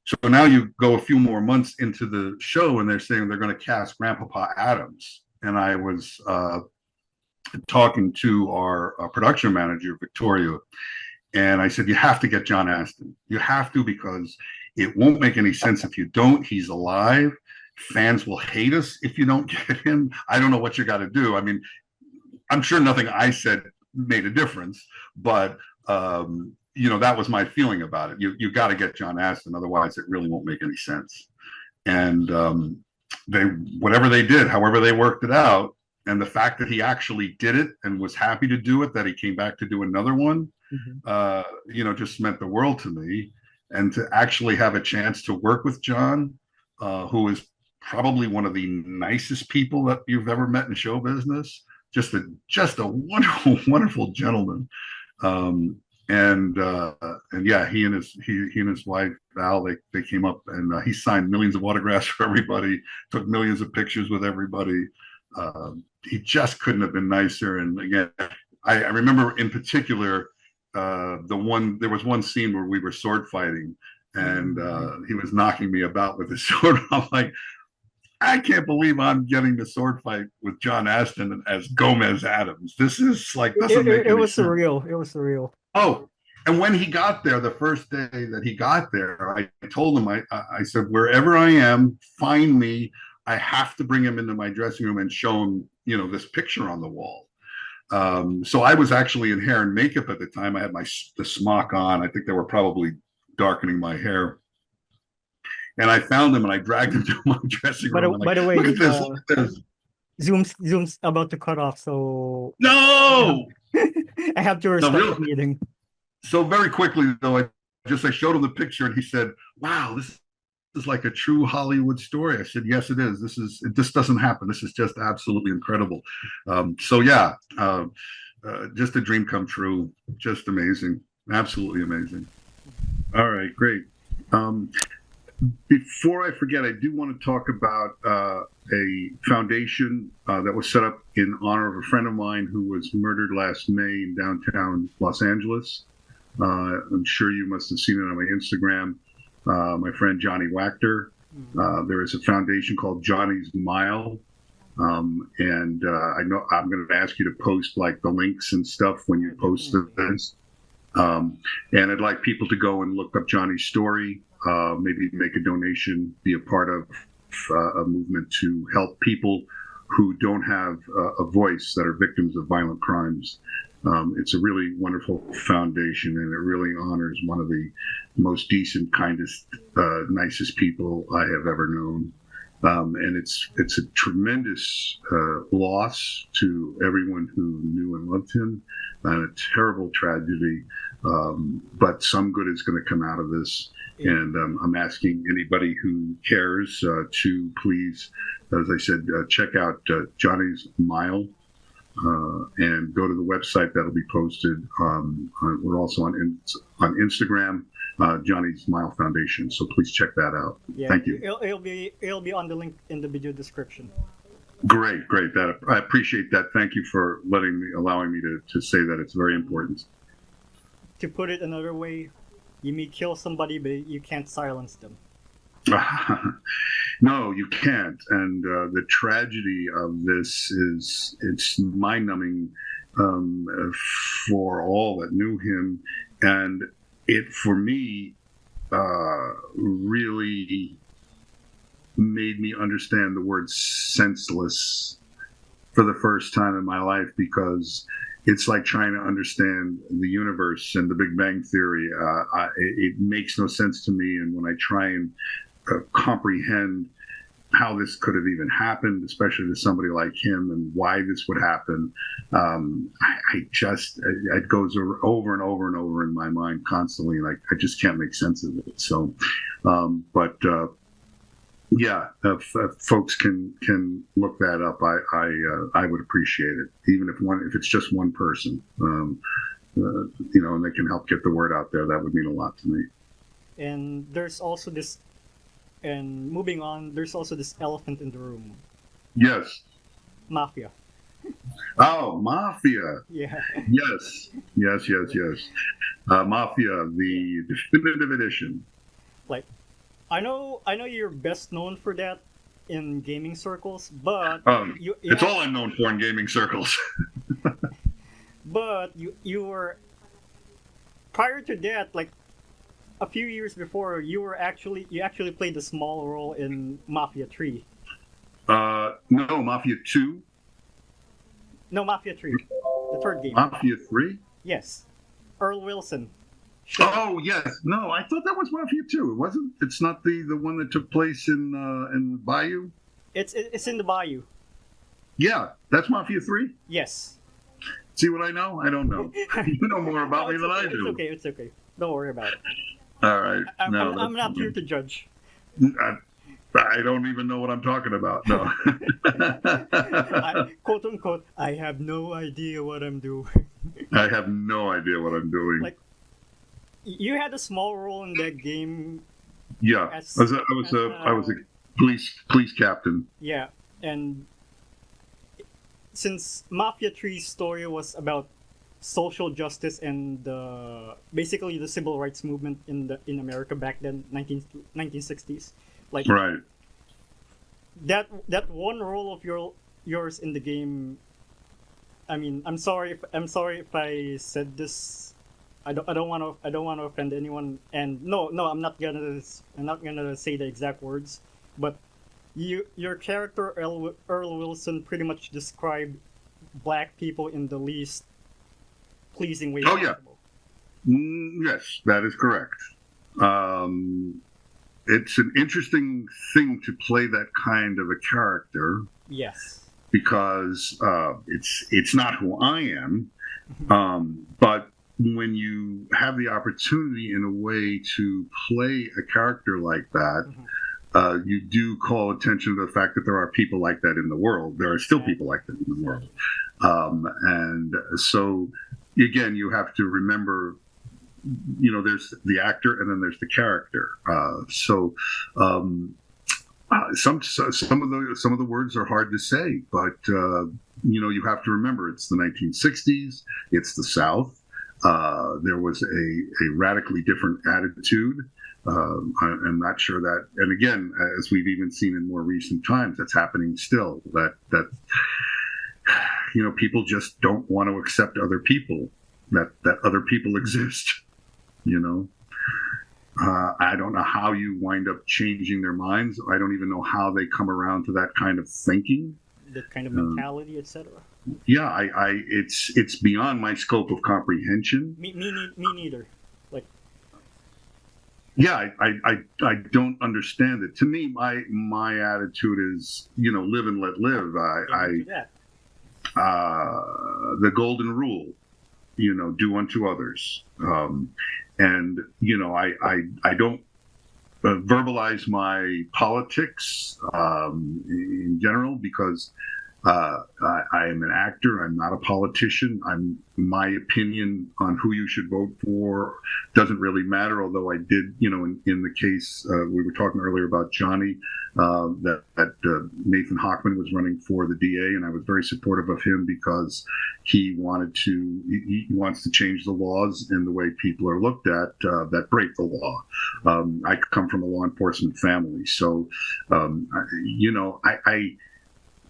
So now you go a few more months into the show and they're saying they're going to cast Grandpapa Addams. And I was talking to our production manager, Victoria, and I said, you have to get John Astin. You have to, because it won't make any sense if you don't. He's alive. Fans will hate us if you don't get him. I don't know what you got to do. I mean, I'm sure nothing I said made a difference, but that was my feeling about it. You got to get John Astin, otherwise it really won't make any sense. And whatever they did, however they worked it out, and the fact that he actually did it and was happy to do it, that he came back to do another one, just meant the world to me. And to actually have a chance to work with John, who is probably one of the nicest people that you've ever met in show business, just a wonderful, wonderful gentleman. And yeah, he and his wife Val, they came up, and he signed millions of autographs for everybody, took millions of pictures with everybody. He just couldn't have been nicer. And again, I remember in particular there was one scene where we were sword fighting, and he was knocking me about with his sword. I'm like, I can't believe I'm getting the sword fight with John Astin as Gomez Addams. This is like, it was surreal. It was surreal. Oh, and when he got there, the first day that he got there, I told him, I said, wherever I am, find me. I have to bring him into my dressing room and show him, this picture on the wall. So I was actually in hair and makeup at the time. I had the smock on. I think they were probably darkening my hair. And I found him and I dragged him to my dressing room. By the way, look at this. Zoom's about to cut off, so no. I have to respect the meeting. So very quickly, though, I showed him the picture, and he said, "Wow, this is like a true Hollywood story." I said, "Yes, it is. This doesn't happen. This is just absolutely incredible." So yeah, just a dream come true. Just amazing, absolutely amazing. All right, great. Before I forget, I do want to talk about a foundation that was set up in honor of a friend of mine who was murdered last May in downtown Los Angeles. I'm sure you must have seen it on my Instagram. My friend Johnny Wachter. There is a foundation called Johnny's Mile. And I know I'm going to ask you to post like the links and stuff when you post this. And I'd like people to go and look up Johnny's story, maybe make a donation, be a part of a movement to help people who don't have a voice that are victims of violent crimes. It's a really wonderful foundation, and it really honors one of the most decent, kindest, nicest people I have ever known. And it's a tremendous loss to everyone who knew and loved him, and a terrible tragedy. But some good is going to come out of this. And I'm asking anybody who cares to please, as I said, check out Johnny's Mile and go to the website that'll be posted. We're also on Instagram. Johnny's Mile Foundation. So please check that out. Yeah, thank you. It'll be on the link in the video description. Great. I appreciate that. Thank you for allowing me to say that. It's very important. To put it another way, you may kill somebody, but you can't silence them. No, you can't. And the tragedy of this it's mind-numbing for all that knew him, and it, for me, really made me understand the word senseless for the first time in my life, because it's like trying to understand the universe and the Big Bang Theory. It makes no sense to me, and when I try and comprehend how this could have even happened, especially to somebody like him, and why this would happen, it goes over and over and over in my mind constantly, and I just can't make sense of it. So, if folks can look that up, I would appreciate it, even if it's just one person, and they can help get the word out there. That would mean a lot to me. And there's also this. And moving on, there's also this elephant in the room. Yes. Mafia. Oh, Mafia. Yeah. Yes. Mafia, the definitive edition. Like, I know you're best known for that in gaming circles, but it's all I'm known for in gaming circles. But you were, prior to that, like a few years before, you actually played a small role in Mafia 3. No, Mafia 2. No, Mafia 3. The third game. Mafia 3? Yes. Earl Wilson. Sure. Oh, yes. No, I thought that was Mafia 2. It wasn't? It's not the one that took place in Bayou? It's in the Bayou. Yeah, that's Mafia 3? Yes. See what I know? I don't know. You know more about me than I do. It's okay. Don't worry about it. All right. I'm not here to judge. I don't even know what I'm talking about. No. Quote unquote, I have no idea what I'm doing. I have no idea what I'm doing. Like, you had a small role in that game. Yeah, I was a police captain. Yeah, and since Mafia 3's story was about social justice and basically the civil rights movement in America back then, 1960s. Like, right. That one role of yours in the game. I mean, I'm sorry if I said this. I don't want to offend anyone. And no, I'm not gonna say the exact words. But your character Earl Wilson pretty much described black people in the least pleasing way possible. Yes, that is correct. It's an interesting thing to play that kind of a character. Yes. Because it's not who I am, but when you have the opportunity in a way to play a character like that, you do call attention to the fact that there are people like that in the world. There are still people like that in the world. And so, again, you have to remember there's the actor and then there's the character. Some of the words are hard to say, but you have to remember it's the 1960s. It's the South. There was a radically different attitude. I'm not sure that, and again, as we've even seen in more recent times, that's happening still. That people just don't want to accept other people. That other people exist. I don't know how you wind up changing their minds. I don't even know how they come around to that kind of thinking, that kind of mentality, etc. Yeah, it's beyond my scope of comprehension. Me neither. Like, yeah, I don't understand it. To me, my attitude is, live and let live. The golden rule, do unto others. And I don't verbalize my politics in general because I am an actor. I'm not a politician. My opinion on who you should vote for doesn't really matter. Although I did, in the case we were talking earlier about Johnny, that Nathan Hochman was running for the DA, and I was very supportive of him because he wants to change the laws and the way people are looked at that break the law. I come from a law enforcement family, so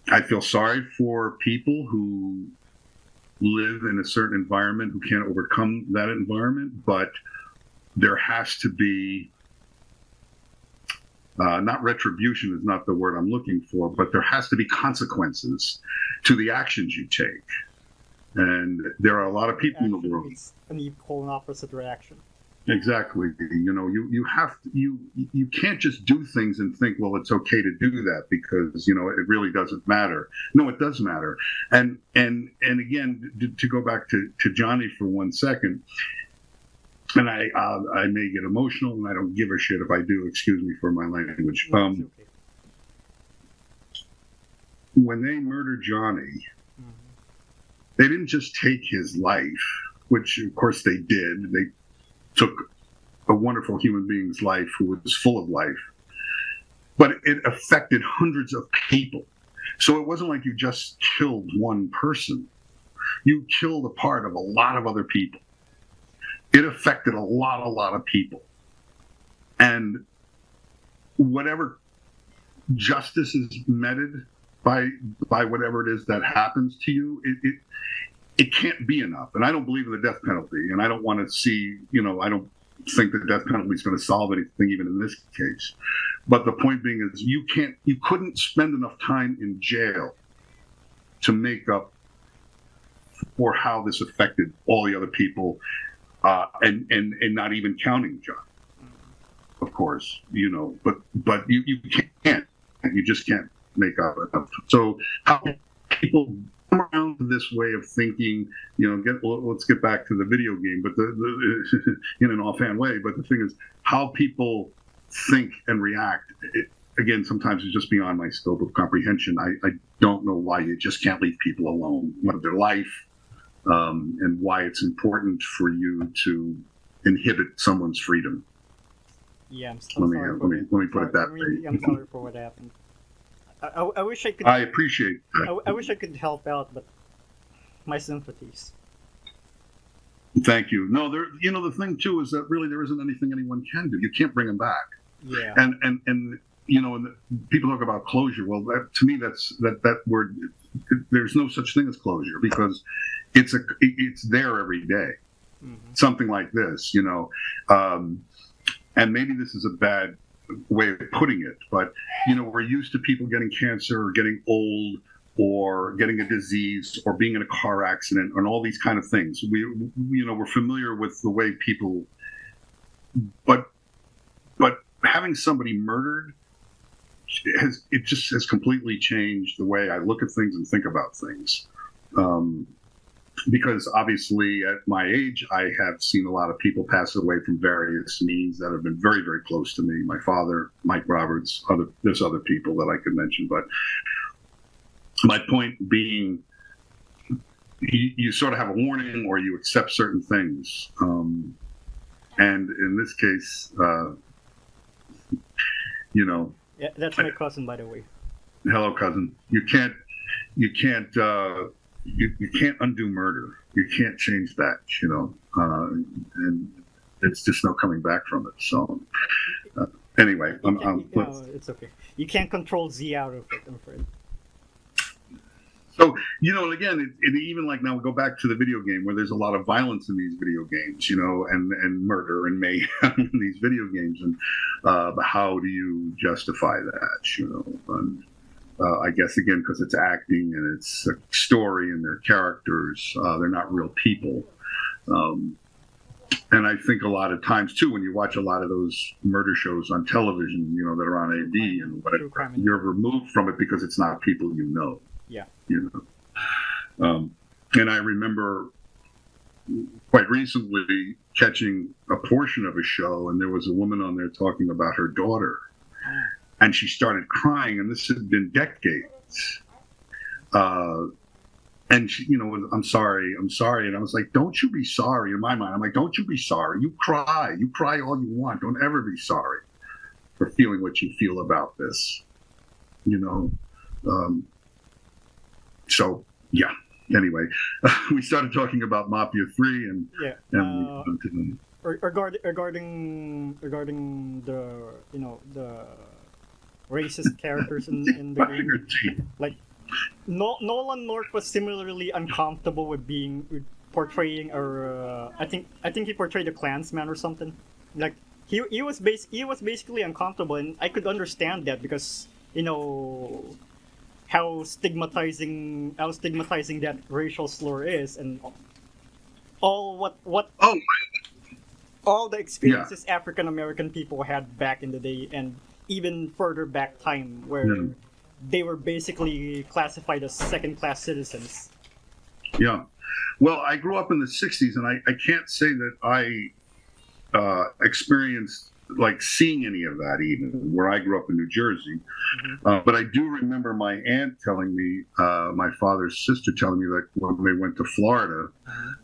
I feel sorry for people who live in a certain environment who can't overcome that environment, but there has to be, not retribution is not the word I'm looking for, but there has to be consequences to the actions you take. And there are a lot of people in the world. It's an equal and opposite reaction. Exactly. You can't just do things and think, well, it's okay to do that because, it really doesn't matter. No, it does matter. And again, to go back to Johnny for 1 second, and I may get emotional and I don't give a shit if I do, excuse me for my language. No, it's okay. When they murdered Johnny, they didn't just take his life, which of course they did. They took a wonderful human being's life who was full of life, but it affected hundreds of people. So it wasn't like you just killed one person. You killed a part of a lot of other people. It affected a lot of people. And whatever justice is meted by whatever it is that happens to you, it can't be enough. And I don't believe in the death penalty. And I don't want to see, I don't think the death penalty is going to solve anything, even in this case. But the point being is you couldn't spend enough time in jail to make up for how this affected all the other people, and not even counting John, of course, but you can't, you just can't make up enough. So how people come around to this way of thinking, let's get back to the video game, but the in an offhand way. But the thing is, how people think and react, again, sometimes it's just beyond my scope of comprehension. I don't know why you just can't leave people alone, what their life, and why it's important for you to inhibit someone's freedom. Yeah, I'm let me put it that way. I'm sorry for what happened. I wish I could. I appreciate that. I wish I could help out, but my sympathies. Thank you. No, the thing too is that really there isn't anything anyone can do. You can't bring them back. Yeah. And people talk about closure. Well, to me, that word. There's no such thing as closure because it's there every day. Mm-hmm. Something like this, and maybe this is a bad way of putting it, but we're used to people getting cancer or getting old or getting a disease or being in a car accident and all these kind of things. We're familiar with the way people, but having somebody murdered has completely changed the way I look at things and think about things. Because obviously at my age, I have seen a lot of people pass away from various means that have been very, very close to me. My father, Mike Roberts, there's other people that I could mention. But my point being, you sort of have a warning or you accept certain things. And in this case, you know, Yeah, that's my cousin, by the way. hello, cousin. You can't undo murder. You can't change that, and it's just no coming back from it. So, anyway, It's okay. You can't control Z out of it, I'm afraid. so, and again, it even like now we go back to the video game where there's a lot of violence in these video games, and murder and mayhem in these video games, and how do you justify that, and I guess again because it's acting and it's a story and they're characters, they're not real people. And I think a lot of times too, when you watch a lot of those murder shows on television, that are on AD and whatever, you're removed from it because it's not people you know. Yeah. And I remember quite recently catching a portion of a show, and there was a woman on there talking about her daughter, and she started crying, and this had been decades. And she, I'm sorry. And I was like, don't you be sorry. In my mind, I'm like, don't you be sorry. You cry all you want. Don't ever be sorry for feeling what you feel about this, so yeah. Anyway, we started talking about Mafia 3 and regarding the the racist characters in the game. Like Nolan North was similarly uncomfortable with portraying, or I think he portrayed a Klansman or something. Like he was basically uncomfortable, and I could understand that because how stigmatizing that racial slur is, and all all the experiences African American people had back in the day, and even further back time where they were basically classified as second-class citizens. Yeah. Well, I grew up in the 60s, and I can't say that I experienced like seeing any of that even where I grew up in New Jersey. But I do remember my aunt telling me, my father's sister telling me that when they went to Florida,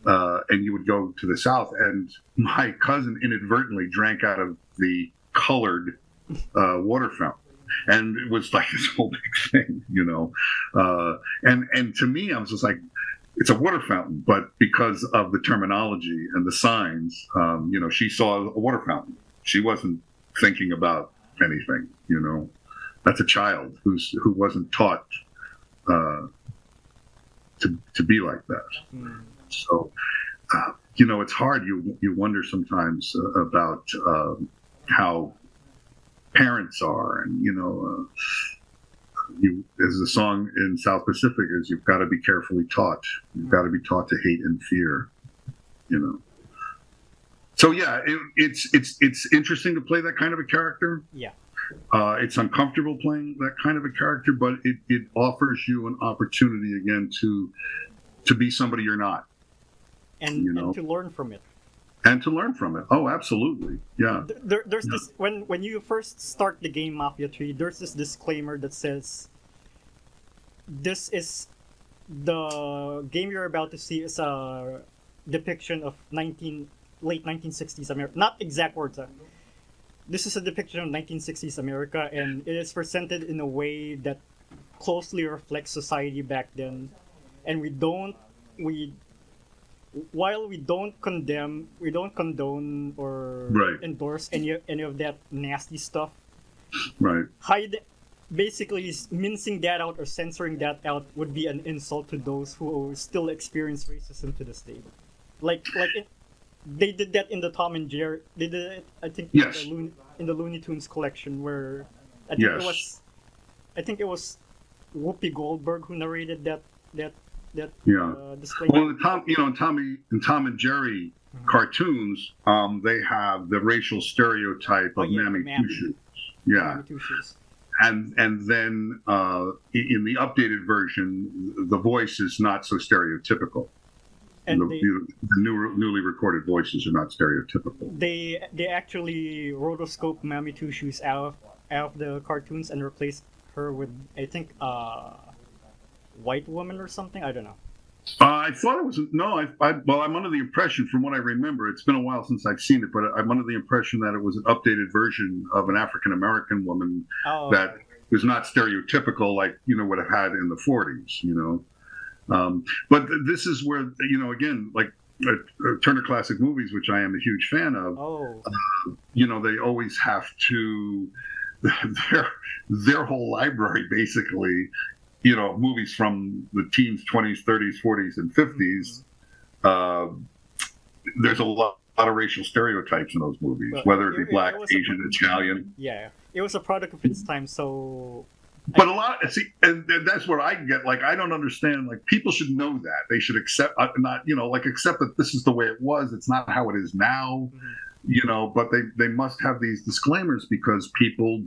and you would go to the South, and my cousin inadvertently drank out of the colored water fountain. And it was like this whole big thing, and to me, I was just like, it's a water fountain, but because of the terminology and the signs, she saw a water fountain. She wasn't thinking about anything, That's a child who wasn't taught to be like that. So, it's hard. You wonder sometimes about how parents are, and as the song in South Pacific is, you've got to be carefully taught. You've got to be taught to hate and fear. So yeah, it's interesting to play that kind of a character. Yeah. It's uncomfortable playing that kind of a character, but it offers you an opportunity again to be somebody you're not, and to learn from it. And to learn from it. Oh, absolutely. Yeah. There's this when you first start the game Mafia 3, there's this disclaimer that says this is the game you're about to see is a depiction of late 1960s America. Not exact words. This is a depiction of 1960s America, and it is presented in a way that closely reflects society back then. And while we don't condone or endorse any of that nasty stuff, right? Basically mincing that out or censoring that out would be an insult to those who still experience racism to this day. They did that in the Tom and Jerry. They did it, I think, in the Looney Tunes collection, where I think it was Whoopi Goldberg who narrated that disclaimer. Well, in Tom and Jerry cartoons, they have the racial stereotype of Mammy Two Shoes. Yeah. Mammy Two Shoes. And then in the updated version, the voice is not so stereotypical. And the newly recorded voices are not stereotypical. They actually rotoscoped Mammy Two Shoes out of the cartoons and replaced her with, I think, white woman or something. I don't know. I thought it was no. Well, I'm under the impression, from what I remember, it's been a while since I've seen it, but I'm under the impression that it was an updated version of an African American woman Oh, that was not stereotypical, like would have had in the '40s. But this is where again, like Turner Classic Movies, which I am a huge fan of. oh, They always have to their whole library basically. Movies from the teens, 20s, 30s, 40s, and 50s. There's a lot of racial stereotypes in those movies, Well, whether it be black, it was a- Asian, Italian. yeah. It was a product of its time, so But a lot, and that's where I get, like, I don't understand. Like, people should know that. They should accept, accept that this is the way it was. It's not how it is now, but they must have these disclaimers because people,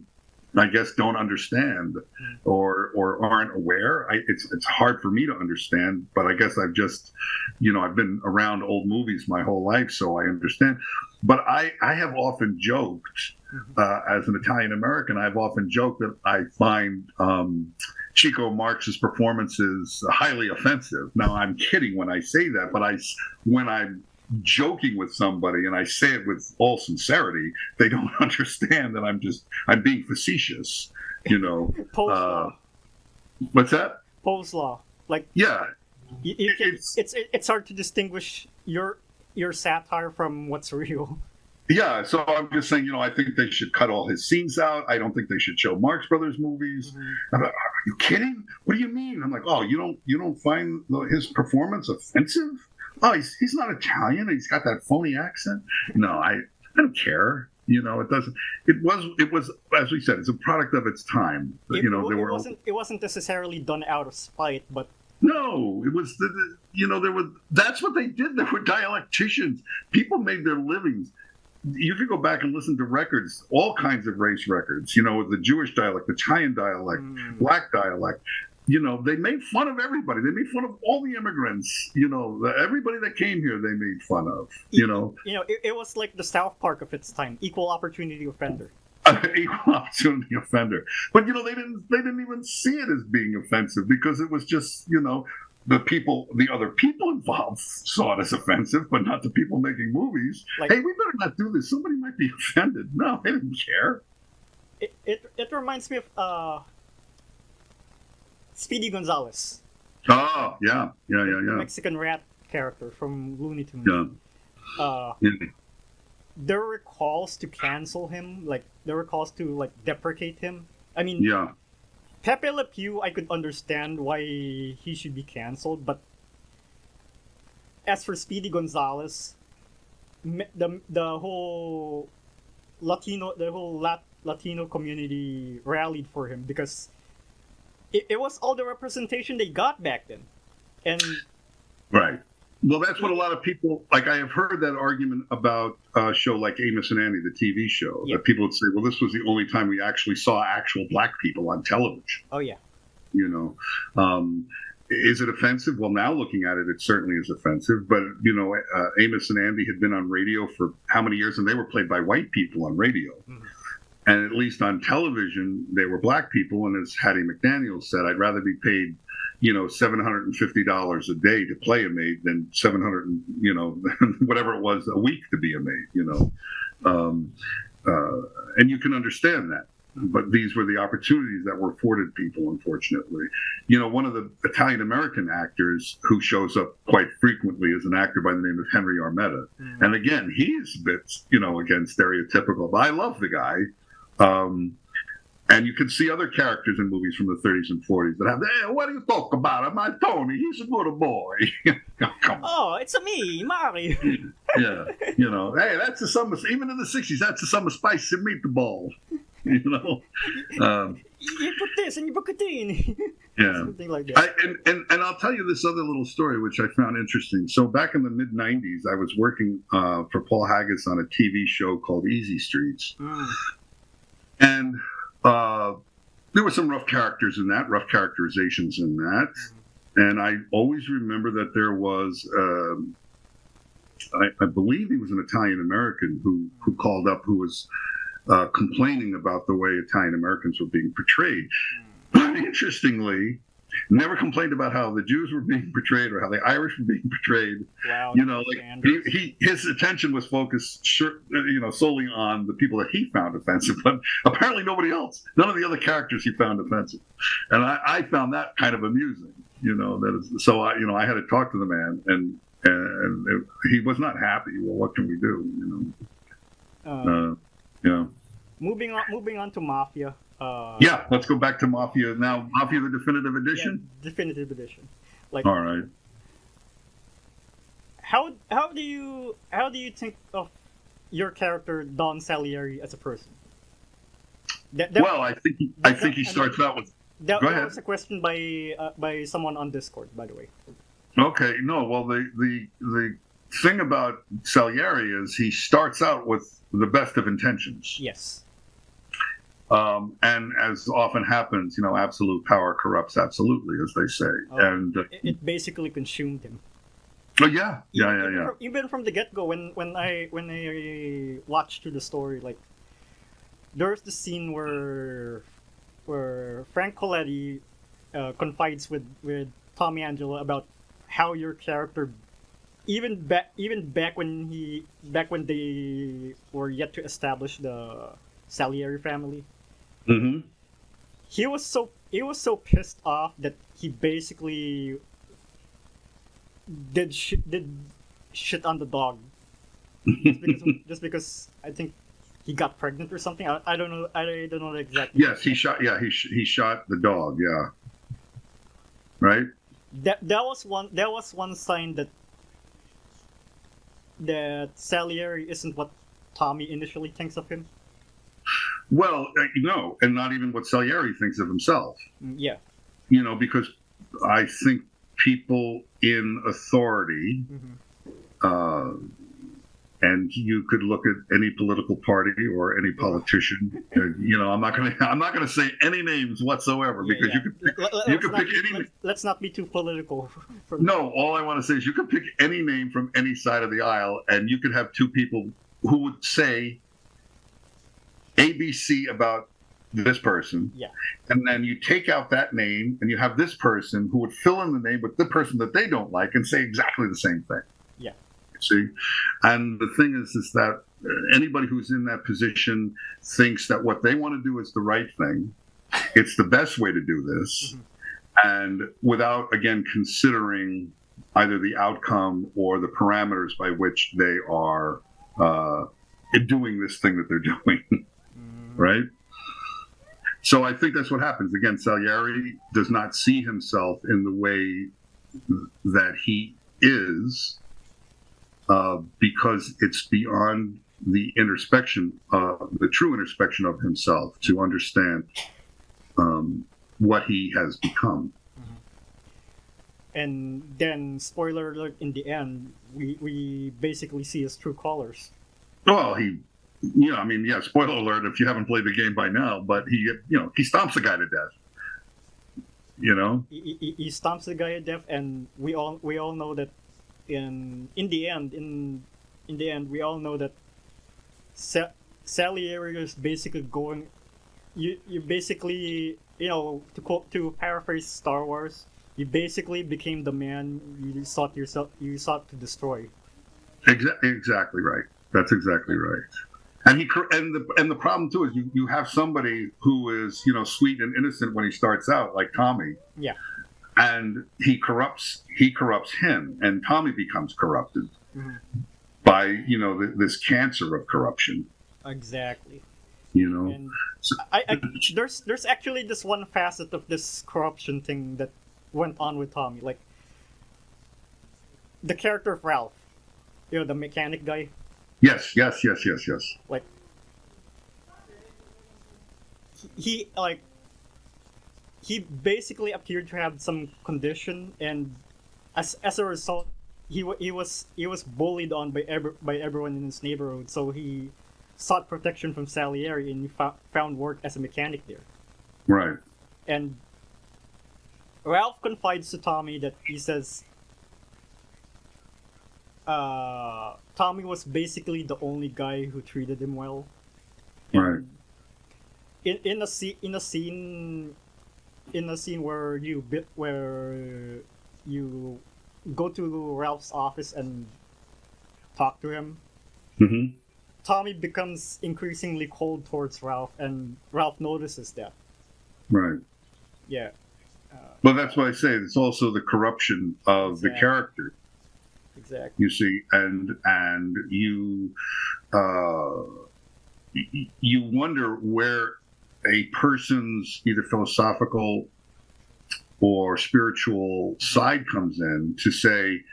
I guess, don't understand or aren't aware. It's hard for me to understand, but I guess I've just, I've been around old movies my whole life, so I understand. But I have often joked, as an Italian American, I've often joked that I find Chico Marx's performances highly offensive. Now, I'm kidding when I say that, but when I'm joking with somebody and I say it with all sincerity, they don't understand that I'm being facetious, Poe's law. What's that? Poe's law. Like, Yeah. it's hard to distinguish your satire from what's real. Yeah, so I'm just saying, I think they should cut all his scenes out. I don't think they should show Marx Brothers movies. I'm like, are you kidding? What do you mean? I'm like, oh, you don't find his performance offensive? Oh, he's not Italian. He's got that phony accent. No, I don't care. It doesn't. It was as we said, it's a product of its time. It wasn't necessarily done out of spite, but no, it was there was. That's what they did. There were dialecticians. People made their livings. You could go back and listen to records, all kinds of race records. The Jewish dialect, the Italian dialect, black dialect. They made fun of everybody. They made fun of all the immigrants. Everybody that came here, they made fun of. It was like the South Park of its time, equal opportunity offender. Equal opportunity offender. But they didn't even see it as being offensive because it was just the other people involved saw it as offensive, but not the people making movies. Like, hey, we better not do this. Somebody might be offended. No, they didn't care. It reminds me of Speedy Gonzales. Oh, yeah. The Mexican rat character from Looney Tunes. Yeah. There were calls to cancel him. Like, there were calls to, deprecate him. I mean, yeah. Pepe Le Pew, I could understand why he should be canceled, but as for Speedy Gonzales, the whole Latino community rallied for him because it was all the representation they got back then, and right. Well, that's what a lot of people like. I have heard that argument about a show like Amos and Andy, the TV show. Yeah. That people would say, "Well, this was the only time we actually saw actual black people on television." Oh yeah. Is it offensive? Well, now looking at it, it certainly is offensive. But Amos and Andy had been on radio for how many years, and they were played by white people on radio. Mm-hmm. And at least on television, they were black people. And as Hattie McDaniel said, I'd rather be paid $750 a day to play a maid than $700, whatever it was a week to be a maid, and you can understand that. But these were the opportunities that were afforded people, unfortunately. One of the Italian American actors who shows up quite frequently is an actor by the name of Henry Armetta. Mm. And again, he's a bit, again, stereotypical, but I love the guy. And you can see other characters in movies from the 30s and 40s that have, hey, what do you talk about? My Tony, he's a good boy. Come on. Oh, it's me, Mario. Yeah, hey, that's the summer, even in the 60s, that's the summer spice and meatball. You put this and you put it in. Yeah. Something like that. And I'll tell you this other little story, which I found interesting. So back in the mid-90s, I was working for Paul Haggis on a TV show called Easy Streets. Mm. And there were some rough characterizations in that. And I always remember that there was, I believe he was an Italian American who called up, who was complaining about the way Italian Americans were being portrayed. But interestingly, Never complained about how the Jews were being portrayed or how the Irish were being portrayed. Wow. You know, like his attention was focused, solely on the people that he found offensive, but apparently nobody else. None of the other characters he found offensive, and I found that kind of amusing. You know, so I had to talk to the man, and he was not happy. Well, what can we do? You know, yeah. Moving on to Mafia. Yeah, let's go back to Mafia now. Mafia the Definitive Edition. Yeah, definitive edition. Like, all right. How do you think of your character Don Salieri as a person? Well, I think he starts out with. That Go ahead. was a question by someone on Discord, by the way. Okay, no, well, the thing about Salieri is he starts out with the best of intentions. Yes. And as often happens, absolute power corrupts absolutely, as they say. And it basically consumed him. Oh yeah. Even from the get-go, when I watched through the story, like there's the scene where Frank Coletti confides with Tommy Angelo about how your character, even back when they were yet to establish the Salieri family. Mm-hmm. He was so pissed off that he basically did shit on the dog just because I think he got pregnant or something. I don't know exactly. Yes, he shot the dog. Yeah. Right. That was one sign that Salieri isn't what Tommy initially thinks of him. Well, no, and not even what Salieri thinks of himself. Yeah. Because I think people in authority, and you could look at any political party or any politician. I'm not gonna say any names whatsoever because you could pick any. Let's not be too political. No, all I want to say is you could pick any name from any side of the aisle, and you could have two people who would say ABC about this person. Yeah. And then you take out that name, and you have this person who would fill in the name with the person that they don't like and say exactly the same thing. Yeah. See, and the thing is that anybody who's in that position thinks that what they want to do is the right thing. It's the best way to do this, and without again considering either the outcome or the parameters by which they are doing this thing that they're doing. Right. So I think that's what happens. Again, Salieri does not see himself in the way that he is. Because it's beyond the introspection, the true introspection of himself to understand what he has become. And then, spoiler alert, in the end, we basically see his true colors. Well, spoiler alert if you haven't played the game by now, but he stomps the guy to death. He stomps the guy to death, and we all know that in the end we all know that Salieri is basically going. You basically, to paraphrase Star Wars, you basically became the man you sought to destroy. Exactly right. That's exactly right. And the problem too is you have somebody who is sweet and innocent when he starts out, like Tommy. Yeah. And he corrupts him, and Tommy becomes corrupted by this cancer of corruption. Exactly. And so, there's actually this one facet of this corruption thing that went on with Tommy, like the character of Ralph, the mechanic guy. Yes. Like he basically appeared to have some condition, and as a result, he was bullied on by everyone in his neighborhood. So he sought protection from Salieri, and he found work as a mechanic there. Right. And Ralph confides to Tommy that he says Tommy was basically the only guy who treated him well. Right. In a scene in a scene where you go to Ralph's office and talk to him, Hmm. Tommy becomes increasingly cold towards Ralph, and Ralph notices that. Right. Yeah, But that's why I say it's also the corruption of the Exactly. character. exactly. You see, and you wonder where a person's either philosophical or spiritual side comes in to say,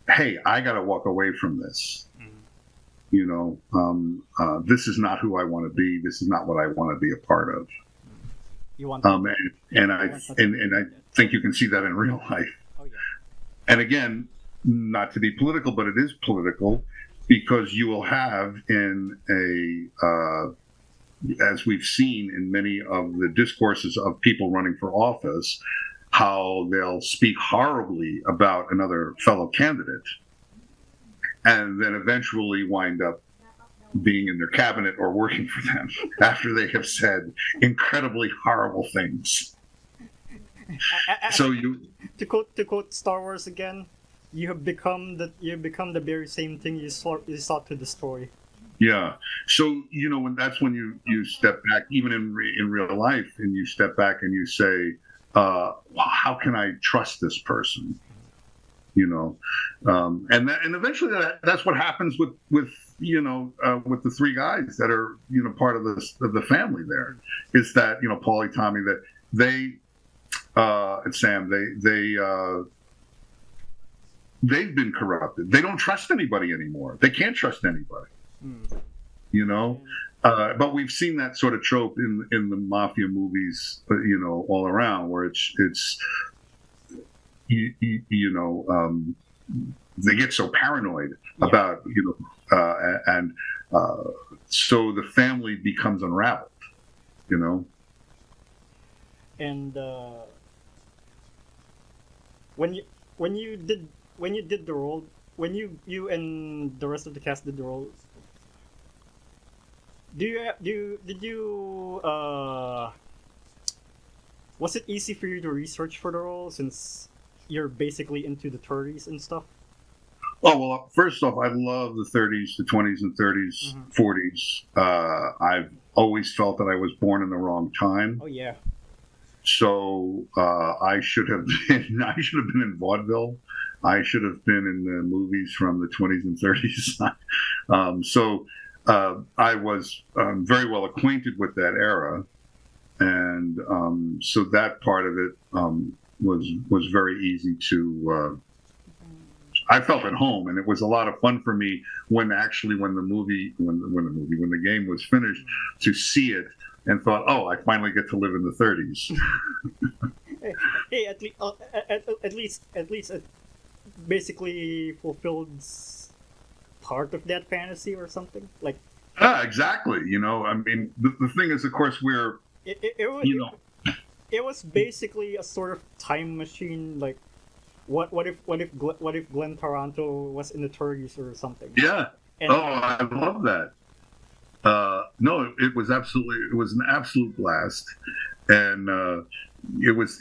"Hey, I got to walk away from this." You know, this is not who I want to be. This is not what I want to be a part of. You want And I think you can see that in real life. Oh yeah. And again, not to be political, but it is political because you will have in as we've seen in many of the discourses of people running for office, how they'll speak horribly about another fellow candidate and then eventually wind up being in their cabinet or working for them after they have said incredibly horrible things. So to quote Star Wars again, you have become the very same thing you sought to destroy. yeah. So when you step back, even in real life, and you step back and you say, how can I trust this person? And eventually that's what happens with the three guys that are part of the family. There is that Paulie, Tommy, that they and Sam, they've been corrupted. They don't trust anybody anymore. They can't trust anybody. But we've seen that sort of trope in the mafia movies, all around, where it's they get so paranoid about and so the family becomes unraveled. And when you did the role, when you and the rest of the cast did the role, did you was it easy for you to research for the role since you're basically into the 30s and stuff? Oh, well, first off, I love the 30s, the 20s and 30s, 40s. I've always felt that I was born in the wrong time. Oh yeah. So I should have been in vaudeville. I should have been in the movies from the 20s and 30s. So I was very well acquainted with that era, and so that part of it was very easy to. I felt at home, and it was a lot of fun for me when the game was finished to see it and thought, oh, I finally get to live in the 30s. Hey, at least it basically fulfilled part of that fantasy or something like. Exactly. I mean, the thing is, of course, it was basically a sort of time machine. Like, what if Glenn Taranto was in the 30s or something? Yeah. And, I love that. No, it was an absolute blast, and it was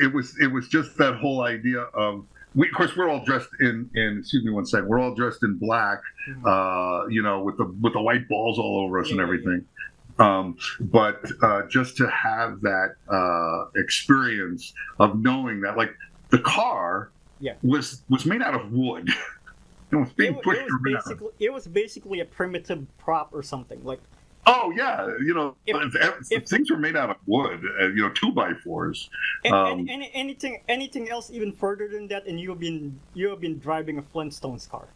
just that whole idea of. Of course, we're all dressed in. Excuse me one second. We're all dressed in black, with the white balls all over us and everything. But just to have that experience of knowing that, like, the car was made out of wood. It was being pushed around. It was basically a primitive prop or something. Like. Oh yeah, if things were made out of wood, 2x4s. Anything else even further than that, and you have been driving a Flintstones car.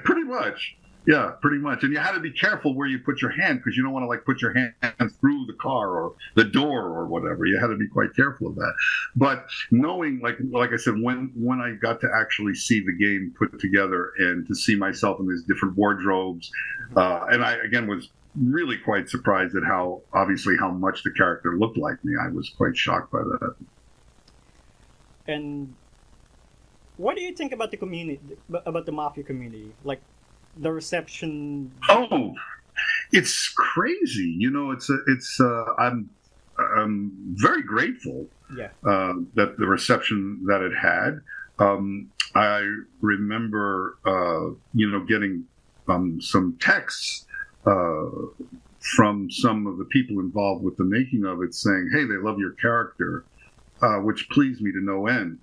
Pretty much, yeah, pretty much. And you had to be careful where you put your hand because you don't want to put your hand through the car or the door or whatever. You had to be quite careful of that. But knowing, like I said, when I got to actually see the game put together and to see myself in these different wardrobes, and I again was really quite surprised at how much the character looked like me. I was quite shocked by that. And what do you think about the community, about the mafia community? Like the reception? Oh, it's crazy. very grateful Yeah. that the reception that it had. I remember, getting some texts from some of the people involved with the making of it saying, hey, they love your character, which pleased me to no end.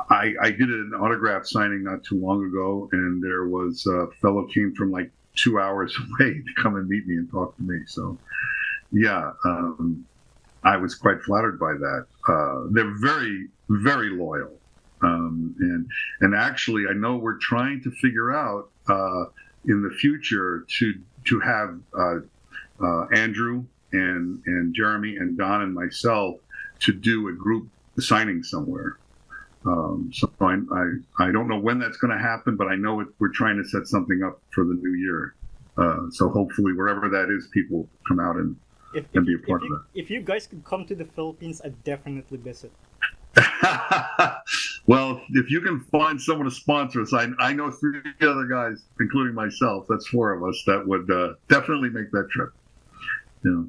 I did an autograph signing not too long ago, and there was a fellow came from like 2 hours away to come and meet me and talk to me. So, yeah, I was quite flattered by that. They're very, very loyal. And actually, I know we're trying to figure out in the future to have Andrew and Jeremy and Don and myself to do a group signing somewhere. So I don't know when that's going to happen, but I know we're trying to set something up for the new year. So hopefully, wherever that is, people come out and be a part of that. If you guys could come to the Philippines, I'd definitely visit. Well, if you can find someone to sponsor us, I know 3 other guys, including myself. That's 4 of us that would definitely make that trip. Yeah.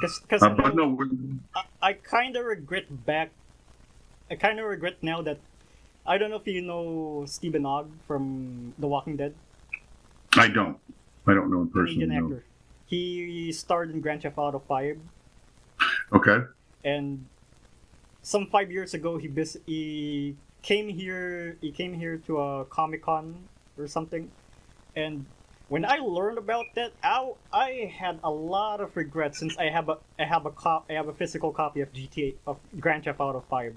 Because But no, I kind of regret now that I don't know if you know Stephen Ogg from The Walking Dead. I don't know in person. Canadian No. actor. He starred in Grand Theft Auto 5, Okay. and some 5 years ago he came here to a Comic-Con or something, and when I learned about that, I had a lot of regrets since I have a physical copy of Grand Theft Auto 5,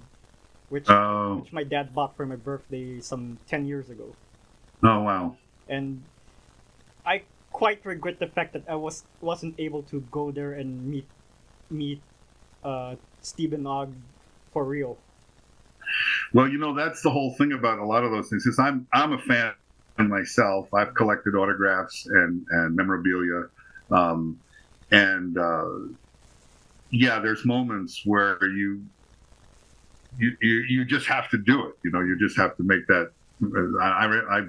which my dad bought for my birthday some 10 years ago. Oh, wow. And I quite regret the fact that I wasn't able to go there and meet Stephen Ogg for real. Well, that's the whole thing about a lot of those things. Since I'm a fan myself, I've collected autographs and memorabilia, there's moments where you just have to do it. You just have to make that. I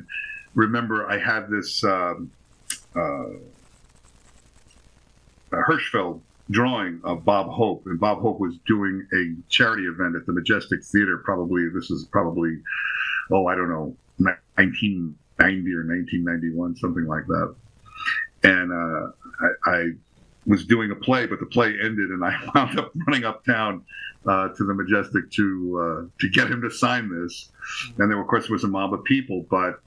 remember I had this Hirschfeld drawing of Bob Hope, and Bob Hope was doing a charity event at the Majestic Theater. This is probably, I don't know, 1990 or 1991, something like that. And I was doing a play, but the play ended, and I wound up running uptown to the Majestic to get him to sign this. And of course, there was a mob of people, but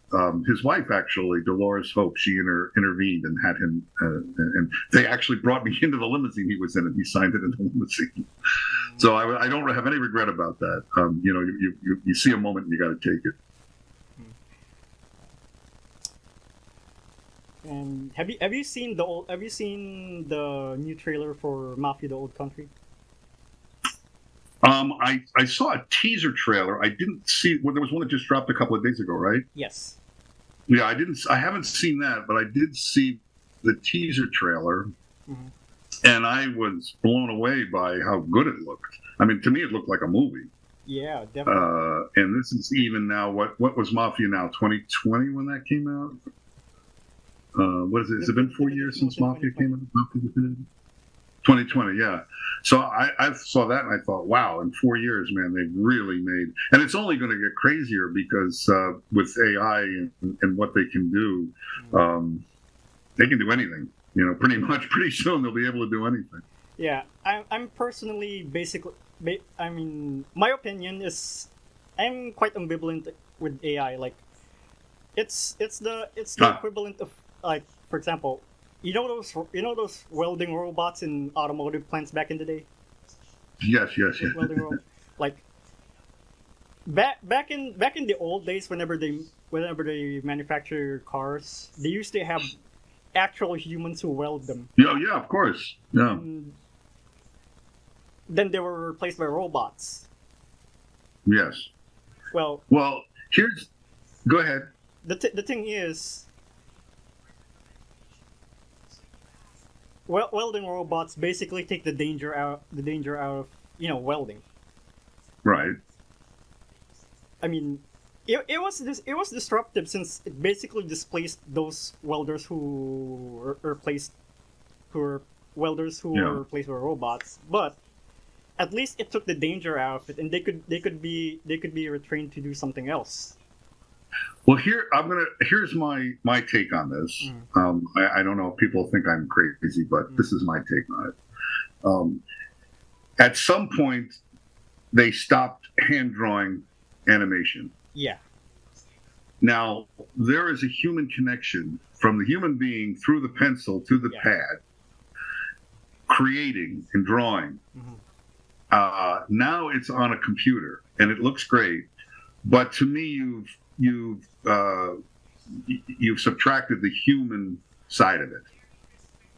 his wife, actually, Dolores Hope, she intervened and had him, and they actually brought me into the limousine he was in, and he signed it in the limousine. So I don't have any regret about that. You see a moment and you got to take it. And have you seen the new trailer for Mafia: The Old Country? I saw a teaser trailer. I didn't see. Well, there was one that just dropped a couple of days ago, right? Yes. Yeah, I haven't seen that, but I did see the teaser trailer, and I was blown away by how good it looked. I mean, to me, it looked like a movie. Yeah, definitely. And this is even now. What was Mafia now? 2020 when that came out. What is it? Has it been 4 years since Mafia came out? 2020, yeah. So I saw that and I thought, wow, in 4 years, man, they've really made, and it's only going to get crazier because with AI and what they can do, they can do anything. Pretty soon they'll be able to do anything. Yeah, I'm personally my opinion is I'm quite ambivalent with AI. Like, it's the equivalent of, like, for example, you know those welding robots in automotive plants back in the day? Yes. Welding robots. Like, back in the old days, whenever they manufacture cars, they used to have actual humans who weld them. Yeah, of course. Yeah. And then they were replaced by robots. Yes. Well, go ahead. The thing is, welding robots basically take the danger out of welding. Right. I mean, it was disruptive since it basically displaced those welders who replaced welders who Yeah. were replaced with robots, but at least it took the danger out of it, and they could be retrained to do something else. Well, here's my take on this. I don't know if people think I'm crazy, but this is my take on it. At some point, they stopped hand drawing animation. Yeah. Now, there is a human connection from the human being through the pencil to the pad, creating and drawing. Now it's on a computer, and it looks great. But to me, you've subtracted the human side of it,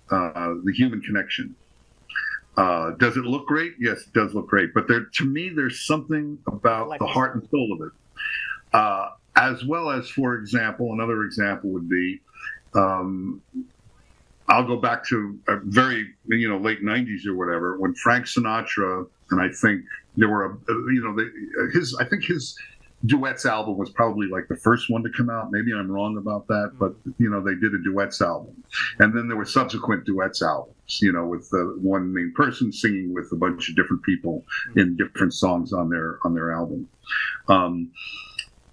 the human connection. Does it look great? Yes, it does look great. But to me, there's something about Like the heart and soul of it. As well as, for example, another example would be, I'll go back to a very, late 90s or whatever, when Frank Sinatra, and I think there were, I think his duets album was probably like the first one to come out. Maybe I'm wrong about that, but they did a duets album, and then there were subsequent duets albums, with one main person singing with a bunch of different people in different songs on their album.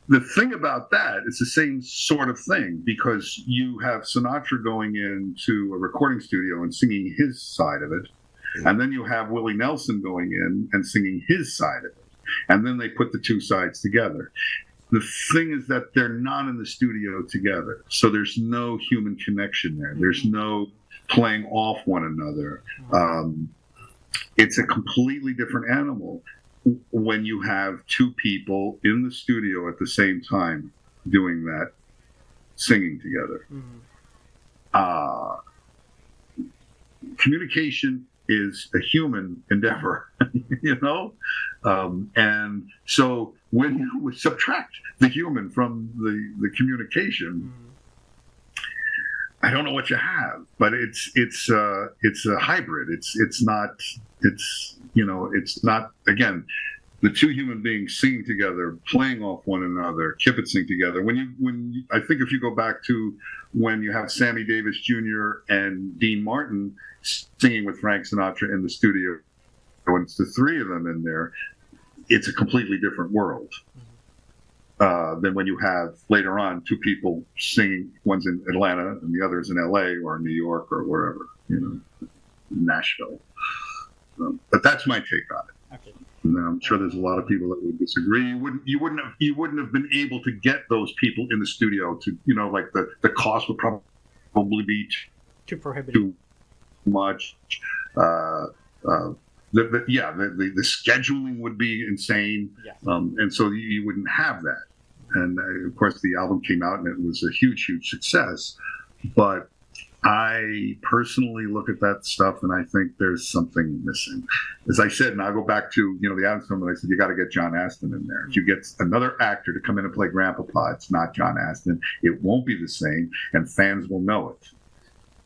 The thing about that, it's the same sort of thing, because you have Sinatra going into a recording studio and singing his side of it, and then you have Willie Nelson going in and singing his side of it. And then they put the two sides together. The thing is that they're not in the studio together. So there's no human connection there. There's no playing off one another. It's a completely different animal when you have two people in the studio at the same time doing that, singing together. Communication is a human endeavor, and so when you subtract the human from the communication, I don't know what you have, but it's a hybrid. It's not, again, the two human beings singing together, playing off one another, kibitzing together. I think if you go back to when you have Sammy Davis Jr. and Dean Martin singing with Frank Sinatra in the studio, when it's the three of them in there, it's a completely different world than when you have later on two people singing. One's in Atlanta and the other's in LA or New York or wherever, Nashville. But that's my take on it. Okay. And I'm sure there's a lot of people that would disagree. You wouldn't have been able to get those people in the studio to, like the cost would probably be Too prohibitive. too much. The scheduling would be insane, and so you wouldn't have that. And of course, the album came out and it was a huge success. But I personally look at that stuff and I think there's something missing. As I said, and I'll go back to the Addams Family. I said you got to get John Astin in there. If you get another actor to come in and play Grandpapa, it's not John Astin. It won't be the same, and fans will know it.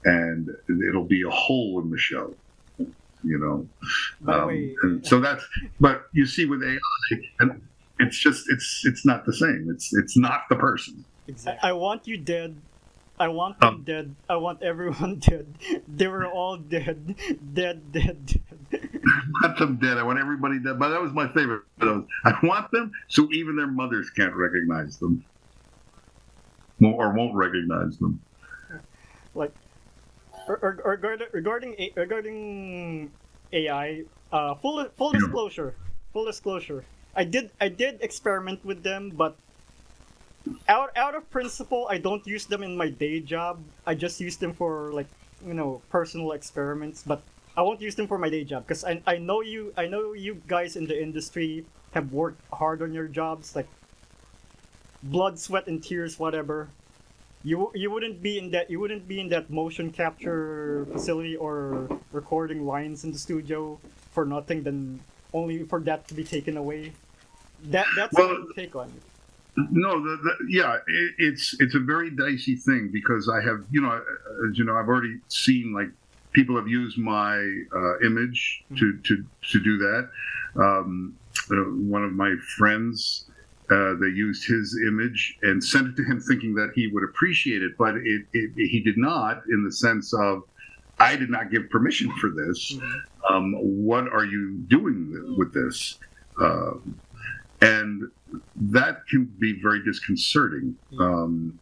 And it'll be a hole in the show, and so that's. But you see, with AI, and it's just it's not the same. It's not the person. Exactly. I want you dead. I want them dead. I want everyone dead. They were all dead. Dead. I want them dead. I want everybody dead. But that was my favorite. I want them so even their mothers can't recognize them, or won't recognize them. Like. Regarding AI, full disclosure. I did experiment with them, but out of principle, I don't use them in my day job. I just use them for personal experiments. But I won't use them for my day job because I know you guys in the industry have worked hard on your jobs, like blood, sweat, and tears, whatever. You wouldn't be in that motion capture facility or recording lines in the studio for nothing, than only for that to be taken away. That's my take on it. No, it's a very dicey thing, because I have, as you know, I've already seen people have used my image to do that. One of my friends, they used his image and sent it to him thinking that he would appreciate it, but he did not, in the sense of I did not give permission for this. What are you doing with this? And that can be very disconcerting. And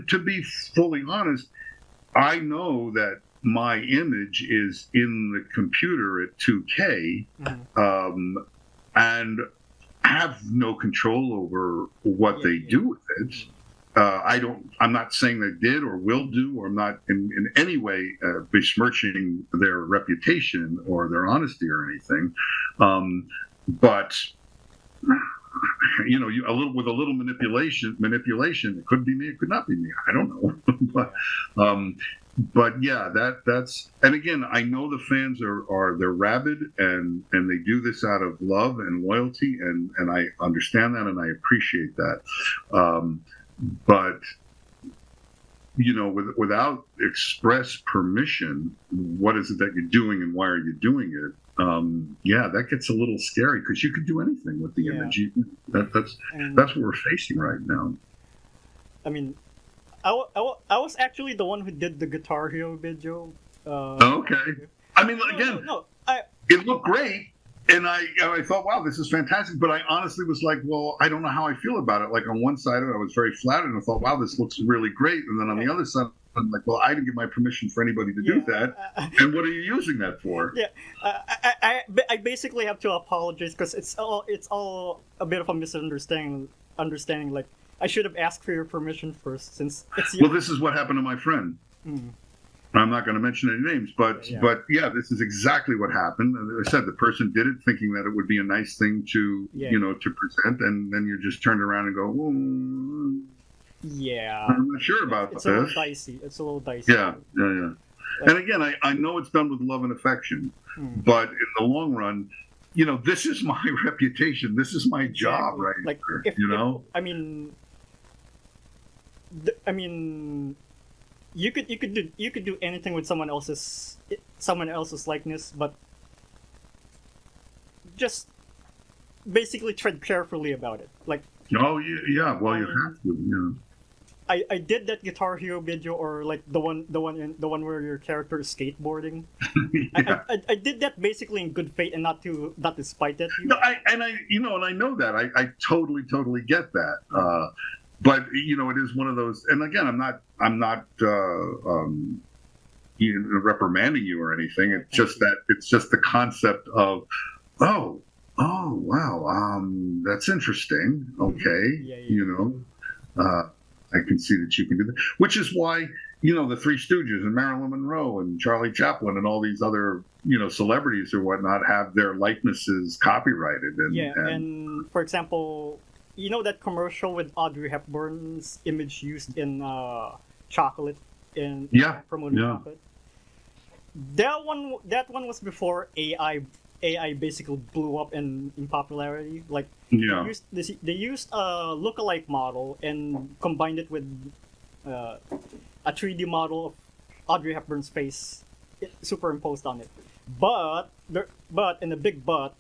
to be fully honest, I know that my image is in the computer at 2K, and have no control over what they do with it. I'm not saying they did or will do, or I'm not in any way besmirching their reputation or their honesty or anything. But with a little manipulation, it could be me, it could not be me. I don't know. But yeah, that's, and again, I know the fans they're rabid, and they do this out of love and loyalty, and I understand that, and I appreciate that. But without express permission, what is it that you're doing, and why are you doing it? That gets a little scary, because you could do anything with the image. That's what we're facing right now. I mean, I was actually the one who did the Guitar Hero video. Okay. I mean, again, it looked great, and I thought, wow, this is fantastic. But I honestly was like, well, I don't know how I feel about it. Like, on one side of it, I was very flattered, and I thought, wow, this looks really great. And then on the other side, I'm like, well, I didn't give my permission for anybody to do that. And what are you using that for? Yeah, I basically have to apologize, because it's all a bit of a misunderstanding. Like, I should have asked for your permission first, since it's your... Well, this is what happened to my friend. I'm not going to mention any names, but this is exactly what happened. As I said, the person did it thinking that it would be a nice thing to to present, and then you just turned around and go, I'm not sure about this. It's a little dicey. Yeah. And again, I know it's done with love and affection, but in the long run, this is my reputation. This is my job, right? Like, here, you could do anything with someone else's likeness, but just basically tread carefully about it. Like, you have to. I did that Guitar Hero video, or like the one where your character is skateboarding. I did that basically in good faith, and not to spite at you. No, I know that. I totally get that. But it is one of those. And again, I'm not reprimanding you or anything. It's just the concept of, oh wow, that's interesting. Okay, I can see that you can do that, which is why the Three Stooges and Marilyn Monroe and Charlie Chaplin and all these other celebrities or whatnot have their likenesses copyrighted. And for example, that commercial with Audrey Hepburn's image used in chocolate, in promoting chocolate. That one was before AI basically blew up in popularity. Like, they used a lookalike model and combined it with a 3D model of Audrey Hepburn's face superimposed on it. But in the big but,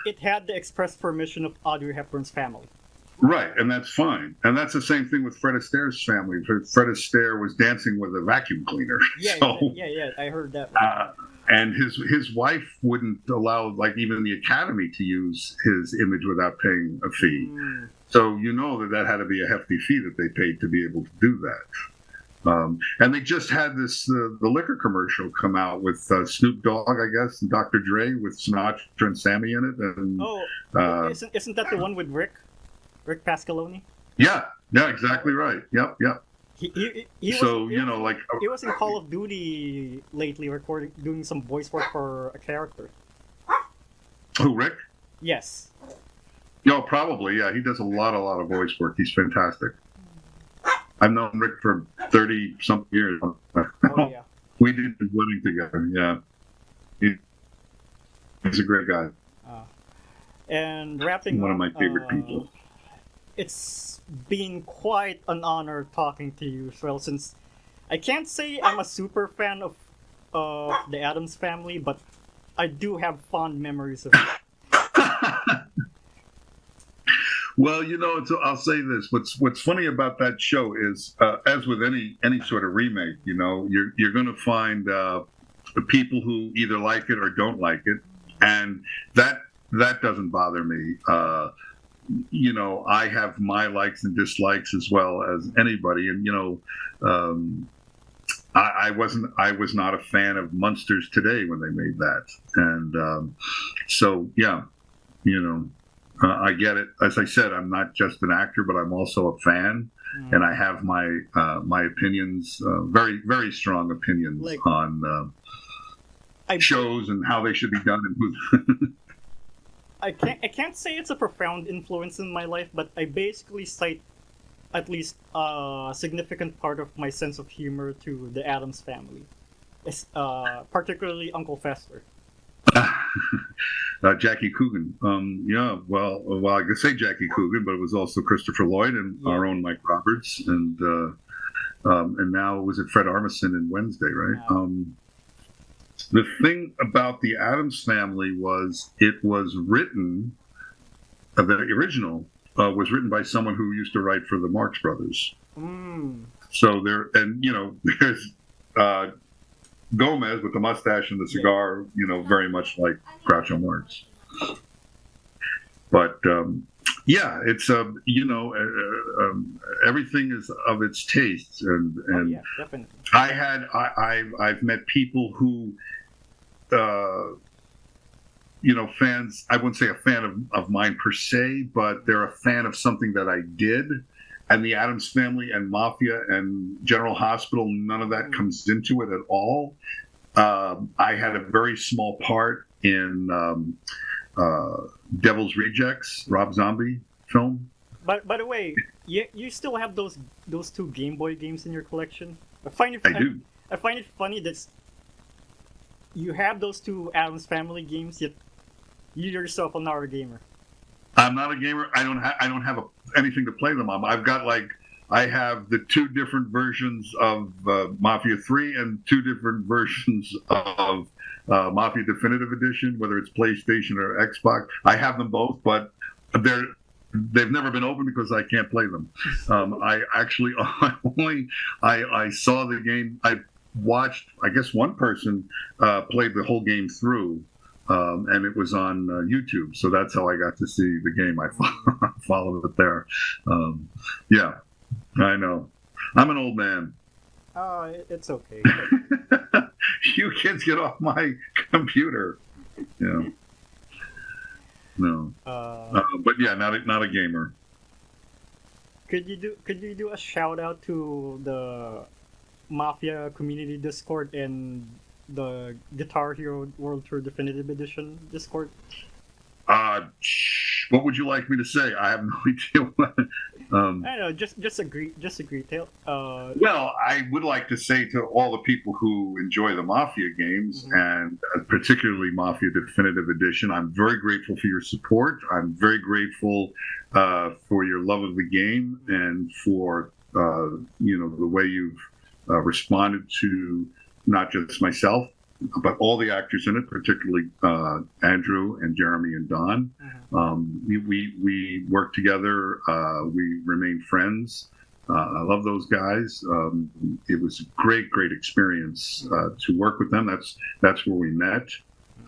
it had the express permission of Audrey Hepburn's family. Right, and that's fine. And that's the same thing with Fred Astaire's family. Fred Astaire was dancing with a vacuum cleaner. I heard that. And his wife wouldn't allow, like, even the Academy to use his image without paying a fee. So that had to be a hefty fee that they paid to be able to do that. And they just had the liquor commercial come out with Snoop Dogg, I guess, and Dr. Dre with Sinatra and Sammy in it. And isn't that the one with Rick Pascaloni? Yeah, exactly right. Yep. He was in Call of Duty lately, doing some voice work for a character. Who, Rick? Yes. Probably. Yeah, he does a lot of voice work. He's fantastic. I've known Rick for 30-something years. We did the wedding together. Yeah, he's a great guy. And wrapping one of my favorite people. It's been quite an honor talking to you, Israel, since I can't say I'm a super fan of the Addams Family, but I do have fond memories of it. Well, I'll say this. What's funny about that show is, as with any sort of remake, you're going to find people who either like it or don't like it, and that doesn't bother me. I have my likes and dislikes as well as anybody, and um, I was not a fan of Monsters Today when they made that, and so yeah, I get it. As I said, I'm not just an actor, but I'm also a fan, and I have my opinions, very very strong opinions on shows and how they should be done. And I can't say it's a profound influence in my life, but I basically cite at least a significant part of my sense of humor to the Addams Family, particularly Uncle Fester. Jackie Coogan. Well, I could say Jackie Coogan, but it was also Christopher Lloyd and our own Mike Roberts, and now was it Fred Armisen in Wednesday, right? Yeah. The thing about the Addams Family was it was written, the original was written by someone who used to write for the Marx Brothers. So there's Gomez with the mustache and the cigar, very much like Groucho Marx. But it's everything is of its tastes, and yeah, definitely. I've met people who, fans. I wouldn't say a fan of mine per se, but they're a fan of something that I did. And the Addams Family and Mafia and General Hospital, none of that comes into it at all. I had a very small part in Devil's Rejects, Rob Zombie film. But by the way, you still have those two Game Boy games in your collection. I do. I find it funny that you have those two Addams Family games, yet you yourself are not a gamer. I'm not a gamer. I don't have anything to play them on. I have the two different versions of Mafia 3 and two different versions of Mafia Definitive Edition, whether it's PlayStation or Xbox. I have them both, but they've never been opened because I can't play them. I actually I saw the game. I watched, I guess, one person played the whole game through. And it was on YouTube, so that's how I got to see the game. I followed it there. Yeah, I know. I'm an old man. It's okay. You kids get off my computer. Yeah. No. But yeah, not a gamer. Could you do a shout out to the Mafia Community Discord and the Guitar Hero World Tour Definitive Edition Discord? What would you like me to say? I have no idea. I don't know. Just agree. Well, I would like to say to all the people who enjoy the Mafia games, and particularly Mafia Definitive Edition, I'm very grateful for your support. I'm very grateful for your love of the game and for the way you've responded to not just myself, but all the actors in it, particularly Andrew and Jeremy and Don. We work together. We remain friends. I love those guys. It was a great experience to work with them. That's where we met.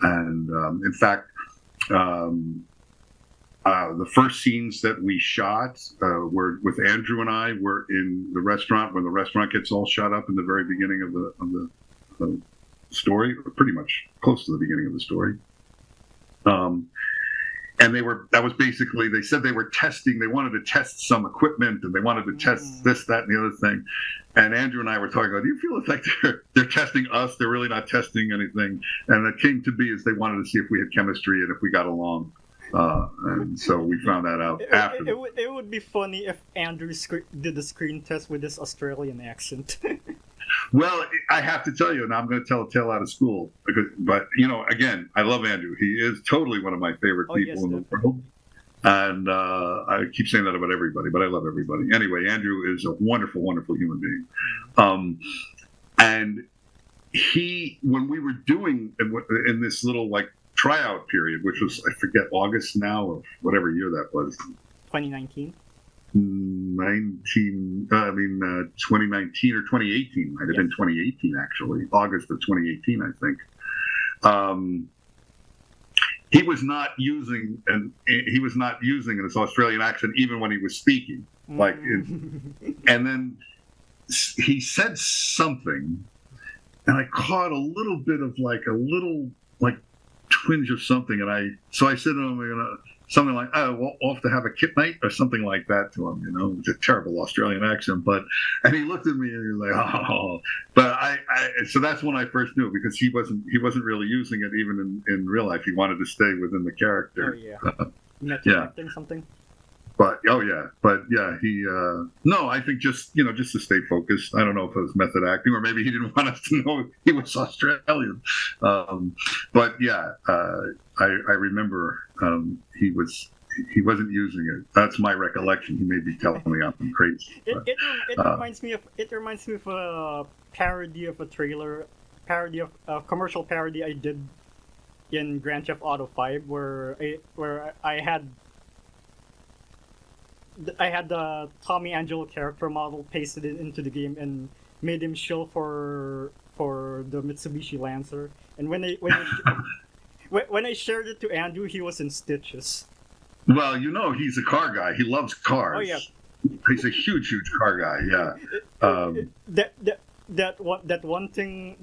And in fact, the first scenes that we shot were with Andrew and I were in the restaurant when the restaurant gets all shot up in the very beginning of the story, or pretty much close to the beginning of the story. And that was basically, they said they were testing, they wanted to test some equipment and they wanted to test this, that, and the other thing. And Andrew and I were talking about, do you feel it's like they're testing us? They're really not testing anything. And it came to be as they wanted to see if we had chemistry and if we got along. And so we found that out after. It would be funny if Andrew did the screen test with this Australian accent. Well, I have to tell you, and I'm going to tell a tale out of school, but again, I love Andrew. He is totally one of my favorite people in the world. And I keep saying that about everybody, but I love everybody. Anyway, Andrew is a wonderful, wonderful human being. And when we were doing in this little tryout period, which was, I forget, August now of whatever year that was. 2019? 2019 or 2018. Might have been 2018, actually. August of 2018, I think. He was not using this Australian accent even when he was speaking. And then he said something, and I caught a little bit of like twinge of something, and so I said to him, something like, "Oh, well, off to have a kit night," or something like that to him. It's a terrible Australian accent, and he looked at me and he was like, "Oh," but so that's when I first knew, because he wasn't really using it even in real life. He wanted to stay within the character. Oh yeah, acting something. But he no, I think just to stay focused. I don't know if it was method acting, or maybe he didn't want us to know he was Australian. But yeah, I remember he wasn't using it. That's my recollection. He may be telling me I'm crazy. It reminds me of a parody of a commercial parody I did in Grand Theft Auto 5, where I had the Tommy Angelo character model pasted it into the game and made him shill for the Mitsubishi Lancer. And when I shared it to Andrew, he was in stitches. Well, he's a car guy. He loves cars. Oh yeah, he's a huge car guy. Yeah. That one thing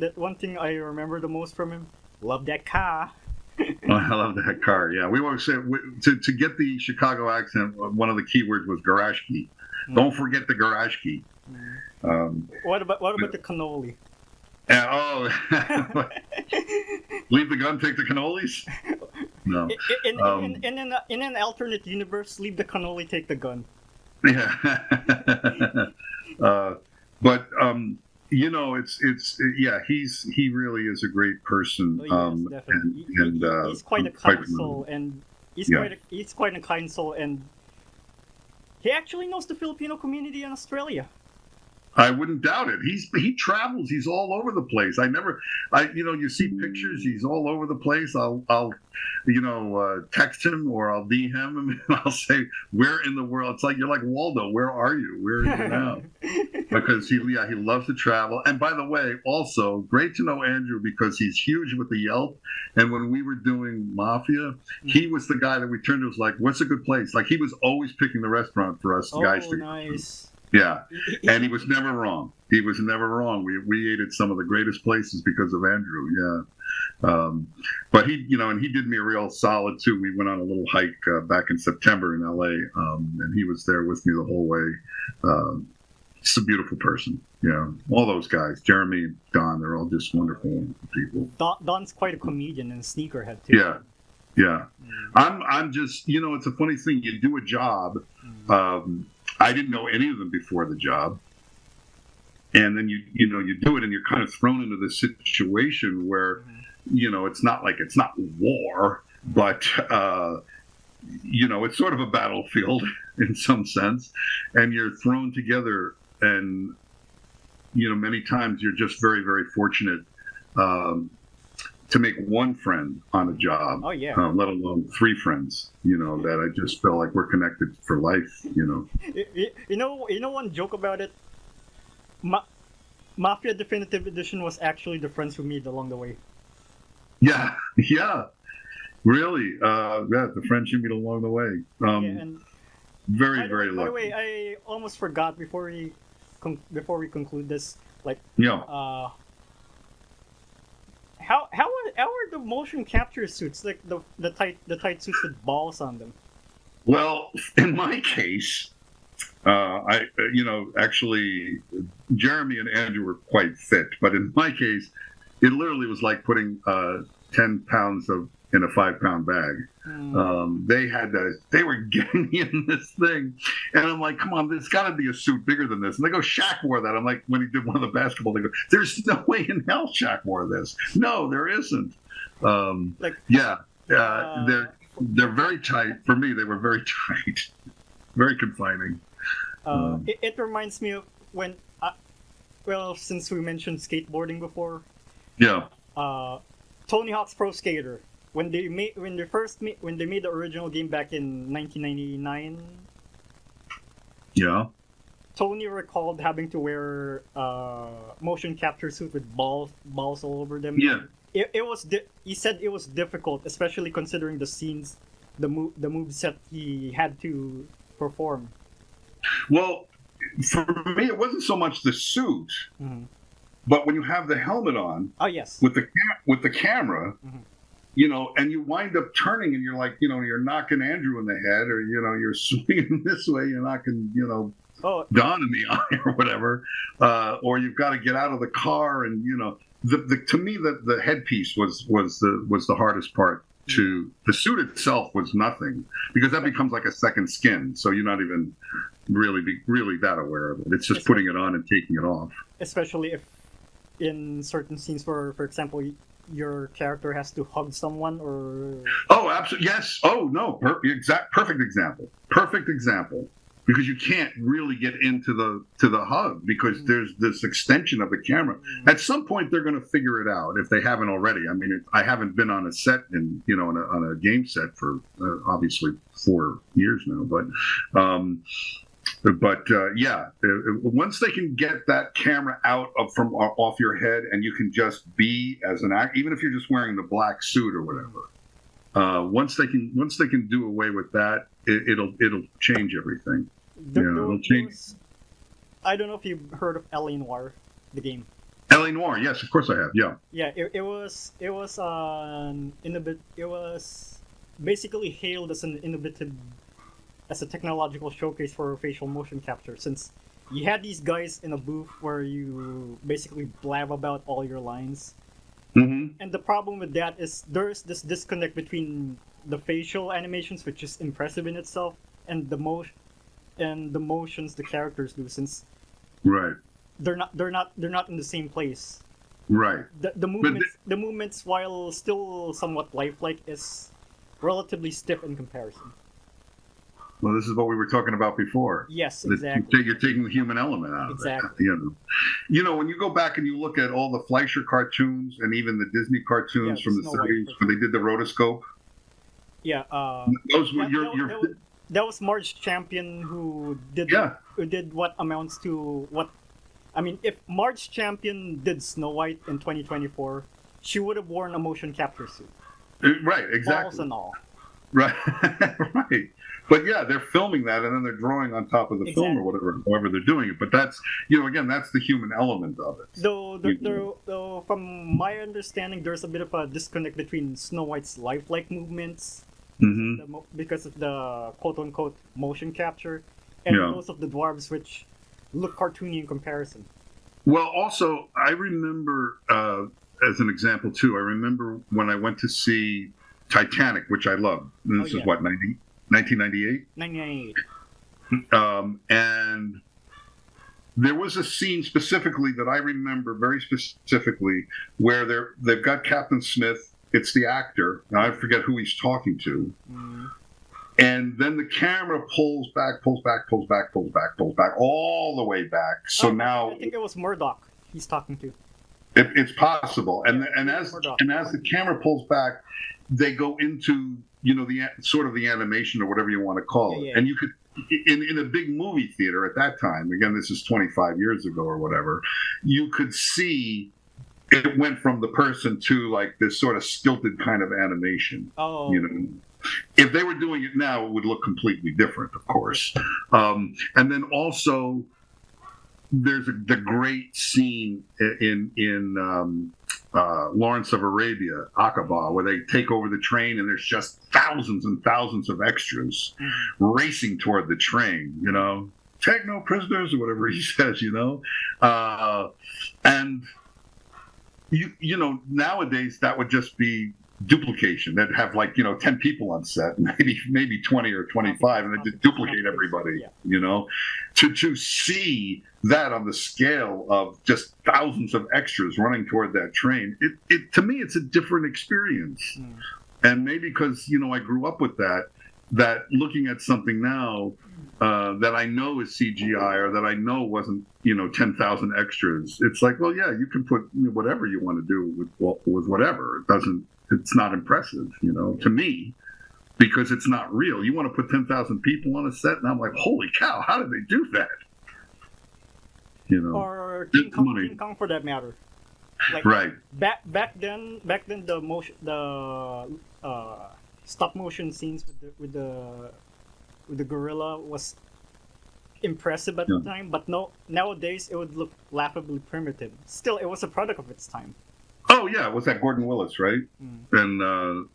I remember the most from him. Love that car. I love that car. Yeah, we always say to get the Chicago accent. One of the key words was garage key. Don't forget the garage key. What about the cannoli? Leave the gun, take the cannolis. No. In an alternate universe, leave the cannoli, take the gun. Yeah. But he really is a great person. Oh, yes, definitely. He's quite a kind soul, and he's quite a kind soul, and he actually knows the Filipino community in Australia. I wouldn't doubt it. He travels. He's all over the place. You see pictures. He's all over the place. I'll text him, or I'll DM him, and I'll say, "Where in the world?" It's like, you're like, "Waldo, where are you? Where are you now?" Because he loves to travel. And by the way, also great to know Andrew, because he's huge with the Yelp. And when we were doing Mafia, he was the guy that we turned to. Was like, "What's a good place?" Like, he was always picking the restaurant for us guys to. Nice. Yeah, and he was never wrong. We ate at some of the greatest places because of Andrew. Yeah, but he did me a real solid too. We went on a little hike back in September in LA, and he was there with me the whole way. He's a beautiful person. All those guys, Jeremy, Don, they're all just wonderful people. Don's quite a comedian and sneakerhead too. Yeah. I'm just, it's a funny thing. You do a job. I didn't know any of them before the job, and then you do it, and you're kind of thrown into this situation where it's not war, but it's sort of a battlefield in some sense, and you're thrown together, and many times you're just very, very fortunate to make one friend on a job. Oh yeah. Let alone 3 friends, that I just feel like we're connected for life, One joke about it? Mafia Definitive Edition was actually the friends we made along the way. Yeah, really. The friends you meet along the way. And very, very lucky. By the way, I almost forgot before we conclude this. How are the motion capture suits, like the tight suits with balls on them? Well, in my case, actually, Jeremy and Andrew were quite fit, but in my case, it literally was like putting 10 pounds in a 5-pound bag. They were getting in this thing, and I'm like, come on, there's got to be a suit bigger than this. And they go, Shaq wore that. I'm like, when he did one of the basketball, they go, there's no way in hell Shaq wore this. No, there isn't. They're very tight. For me, they were very tight, very confining. It reminds me of when, since we mentioned skateboarding before. Yeah. Tony Hawk's Pro Skater. When they made the original game back in 1999, Yeah. Tony recalled having to wear motion capture suit with balls all over them. Yeah. It was he said it was difficult, especially considering the scenes, the move set he had to perform. Well, for me, it wasn't so much the suit, Mm-hmm. but when you have the helmet on Oh yes. with the camera, Mhm. and you wind up turning, and you're like, you're knocking Andrew in the head, or you're swinging this way, you're knocking, Oh Don in the eye or whatever, or you've got to get out of the car, and to me the headpiece was the hardest part. The suit itself was nothing, because that becomes like a second skin, so you're not even really that aware of it. It's just putting it on and taking it off. Especially if in certain scenes, for example, your character has to hug someone or. Oh, absolutely, yes. Oh no, perfect example. Because you can't really get into the hug, because there's this extension of the camera. At some point, they're going to figure it out if they haven't already. I mean, I haven't been on a set on a game set for obviously 4 years now, but once they can get that camera out from off your head, and you can just be as an actor, even if you're just wearing the black suit or whatever. Once they can do away with that, it'll change everything. I don't know if you've heard of L.A. Noire, the game. L.A. Noire, yes, of course I have. Yeah. Yeah, it was basically hailed as as a technological showcase for facial motion capture, since you had these guys in a booth where you basically blab about all your lines. Mm-hmm. And the problem with that is there's this disconnect between the facial animations, which is impressive in itself, and the motions the characters do, since right, they're not in the same place. Right. The movements, while still somewhat lifelike, is relatively stiff in comparison. Well, this is what we were talking about before. Yes, exactly. You're taking the human element out exactly. of it. When you go back and you look at all the Fleischer cartoons and even the Disney cartoons from the 30s, when they did the rotoscope. Yeah. Those were that was Marge Champion who did what amounts to what. I mean, if Marge Champion did Snow White in 2024, she would have worn a motion capture suit. Right, exactly. Balls and all. Right, right. But yeah, they're filming that, and then they're drawing on top of the film or whatever, however they're doing it. But that's, again, that's the human element of it. Though, from my understanding, there's a bit of a disconnect between Snow White's lifelike movements, because of the quote-unquote motion capture, and those of the dwarves, which look cartoony in comparison. Well, also, I remember, as an example too, I remember when I went to see Titanic, which I loved. And this is what, 1998? 1998. And there was a scene specifically that I remember very specifically where they've got Captain Smith. It's the actor. Now I forget who he's talking to. And then the camera pulls back all the way back. So now I think it was Murdoch he's talking to. It's possible. And as the camera pulls back, they go into the sort of the animation or whatever you want to call it. And you could in a big movie theater at that time, again this is 25 years ago or whatever, you could see it went from the person to like this sort of stilted kind of animation. If they were doing it now, it would look completely different, of course. And then also there's the great scene in Lawrence of Arabia, Aqaba, where they take over the train and there's just thousands and thousands of extras racing toward the train, take no prisoners or whatever he says, and nowadays that would just be duplication. They'd have 10 people on set, maybe 20 or 25, and they'd duplicate everybody, to see that on the scale of just thousands of extras running toward that train, it to me it's a different experience. And maybe because I grew up with that looking at something now that I know is CGI or that I know wasn't 10,000 extras, it's like, well, yeah, you can put whatever you want to do with whatever. It's not impressive, to me. because it's not real. You want to put 10,000 people on a set, and I'm like, holy cow, how did they do that? You know, Or it's money. King Kong for that matter. Like Right. back then the stop motion scenes with the gorilla was impressive at the time, but nowadays it would look laughably primitive. Still, it was a product of its time. Oh yeah, was that Gordon Willis, right? And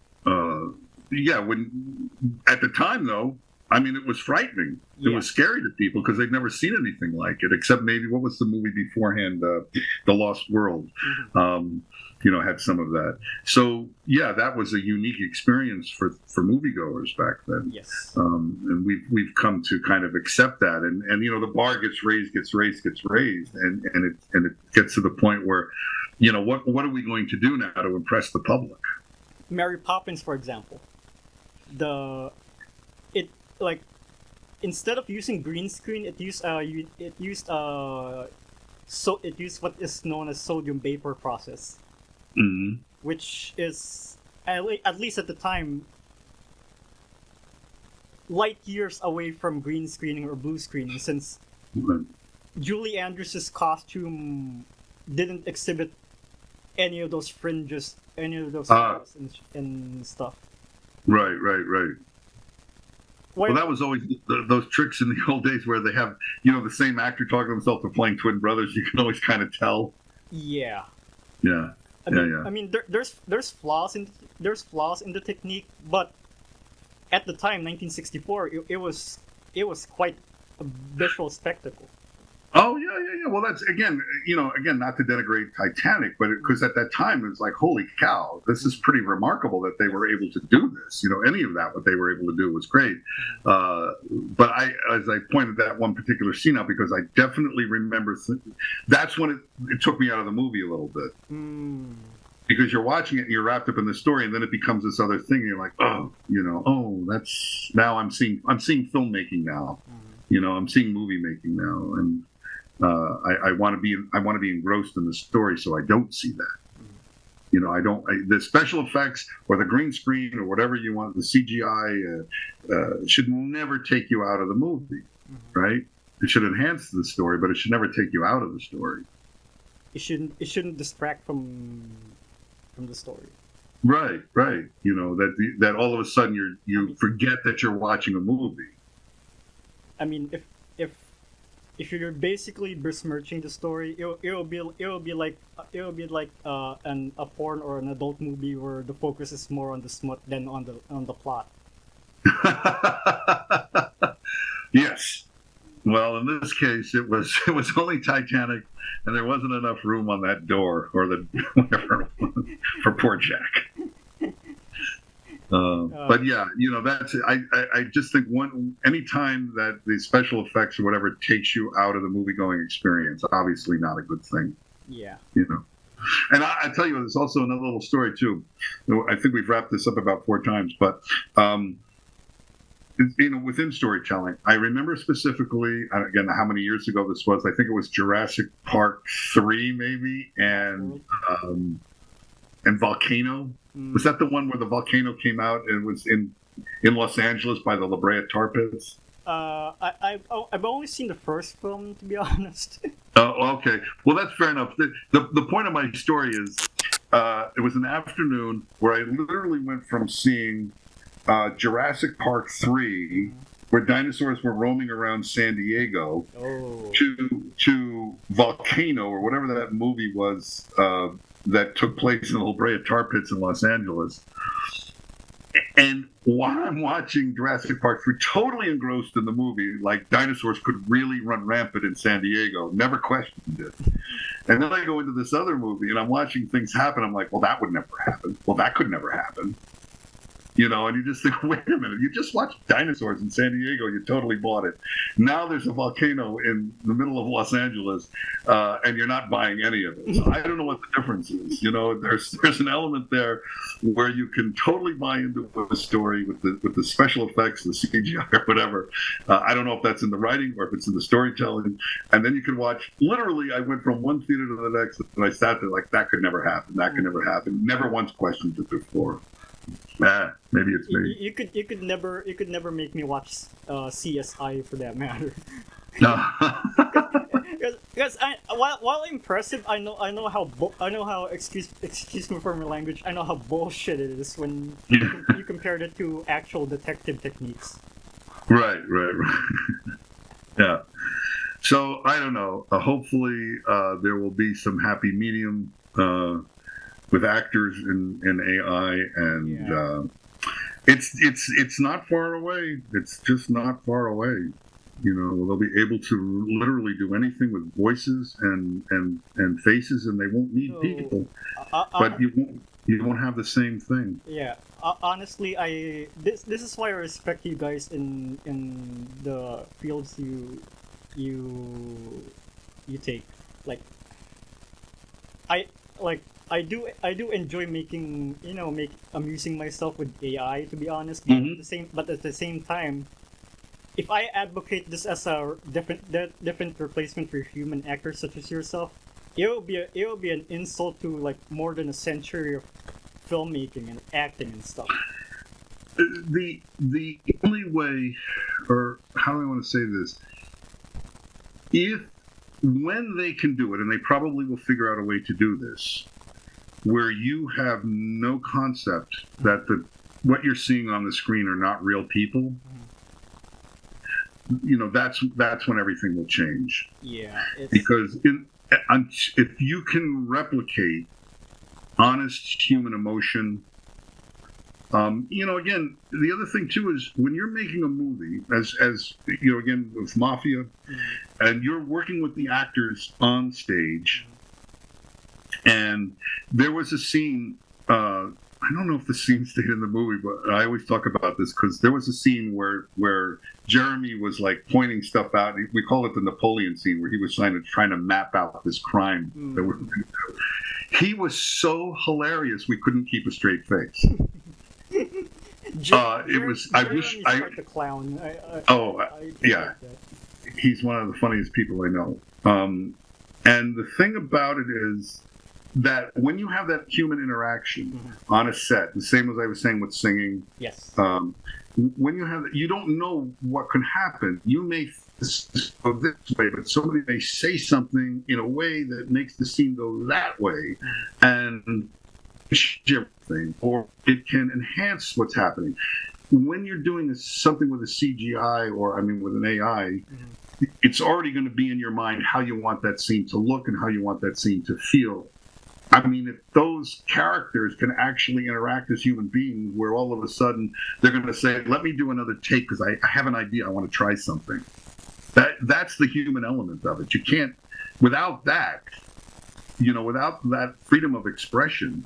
yeah, when at the time though, I mean, it was frightening. It was scary to people because they'd never seen anything like it, except maybe what was the movie beforehand, The Lost World. You know, had some of that. So yeah, that was a unique experience for moviegoers back then. Yes. And we've come to kind of accept that, and you know, the bar gets raised, and it gets to the point where, you know, what are we going to do now to impress the public? Mary Poppins, for example, like instead of using green screen, it used what is known as sodium vapor process, which is at least at the time light years away from green screening or blue screening, since Julie Andrews' costume didn't exhibit any of those fringes, any of those flaws and stuff. Right. Well, that was always those tricks in the old days where they have, you know, the same actor talking to himself to playing twin brothers. You can always kind of tell. Yeah. I mean, there's flaws in the technique, but at the time, 1964, it was quite a visual spectacle. Oh yeah. Well, that's again, not to denigrate Titanic, but because at that time it was like, holy cow, this is pretty remarkable that they were able to do this. You know, any of that, what they were able to do was great. But as I pointed that one particular scene out, because I definitely remember that's when it took me out of the movie a little bit. Because you're watching it and you're wrapped up in the story, and then it becomes this other thing. And you're like, that's now I'm seeing filmmaking now. You know, I'm seeing movie making now, and I want to be engrossed in the story, so I don't see that. You know, the special effects or the green screen or whatever you want, the CGI should never take you out of the movie, right? It should enhance the story, but it should never take you out of the story. It shouldn't distract from the story. Right. You know, that all of a sudden you forget that you're watching a movie. I mean, if you're basically besmirching the story, it'll be like a porn or an adult movie where the focus is more on the smut than on the plot. Yes. Well, in this case, it was only Titanic, and there wasn't enough room on that door or the whatever for poor Jack. But yeah, you know, that's I just think anytime that the special effects or whatever takes you out of the movie going experience, obviously not a good thing. Yeah. You know, and I tell you, there's also another little story too. I think we've wrapped this up about 4 times, but you know, within storytelling, I remember specifically, again, how many years ago this was. I think it was Jurassic Park 3, maybe, and Volcano. Was that the one where the volcano came out and was in Los Angeles by the La Brea tar pits? I've only seen the first film, to be honest. Oh, okay. Well, that's fair enough. The point of my story is, it was an afternoon where I literally went from seeing Jurassic Park 3, where dinosaurs were roaming around San Diego, to Volcano, or whatever that movie was that took place in the La Brea tar pits in Los Angeles. And while I'm watching Jurassic Park 3, totally engrossed in the movie, like dinosaurs could really run rampant in San Diego, never questioned it. And then I go into this other movie and I'm watching things happen. I'm like, well, that would never happen. Well, that could never happen. You know, and you just think, wait a minute, you just watched dinosaurs in San Diego, you totally bought it. Now there's a volcano in the middle of Los Angeles, and you're not buying any of it. So I don't know what the difference is. You know, there's an element there where you can totally buy into a story with the special effects, the CGI or whatever. I don't know if that's in the writing or if it's in the storytelling. And then you can watch, literally, I went from one theater to the next, and I sat there like, that could never happen, that could never happen. Never once questioned it before. Maybe it's me. You could never make me watch CSI for that matter. No. Because while impressive, I know how excuse me for my language. I know how bullshit it is when you compared it to actual detective techniques. Right. Yeah. So I don't know. Hopefully, there will be some happy medium with actors in AI, and it's not far away. It's just not far away. They'll be able to literally do anything with voices and faces, and they won't need people. But you won't have the same thing. Yeah. Honestly, this is why I respect you guys in the fields you take. Like I do enjoy amusing myself with AI, to be honest. But at the same time, if I advocate this as a different replacement for human actors such as yourself, it will be an insult to like more than a century of filmmaking and acting and stuff. The only way, or how do I want to say this? When they can do it, and they probably will figure out a way to do this, where you have no concept that what you're seeing on the screen are not real people, that's when everything will change. Yeah, because if you can replicate honest human emotion, again, the other thing too is when you're making a movie, as again with Mafia, and you're working with the actors on stage, and there was a scene. I don't know if the scene stayed in the movie, but I always talk about this because there was a scene where Jeremy was like pointing stuff out. We call it the Napoleon scene, where he was trying to map out this crime that we're going to do. He was so hilarious, we couldn't keep a straight face. It was. I wish I. The clown. Yeah, he's one of the funniest people I know. And the thing about it is that when you have that human interaction on a set, the same as I was saying with singing. Yes. When you have that, you don't know what can happen. You may go this way, but somebody may say something in a way that makes the scene go that way, and everything, or it can enhance what's happening. When you're doing something with a CGI, or with an AI, it's already going to be in your mind how you want that scene to look and how you want that scene to feel. If those characters can actually interact as human beings, where all of a sudden they're going to say, "Let me do another take because I have an idea. I want to try something." That's the human element of it. You can't, without that, without that freedom of expression,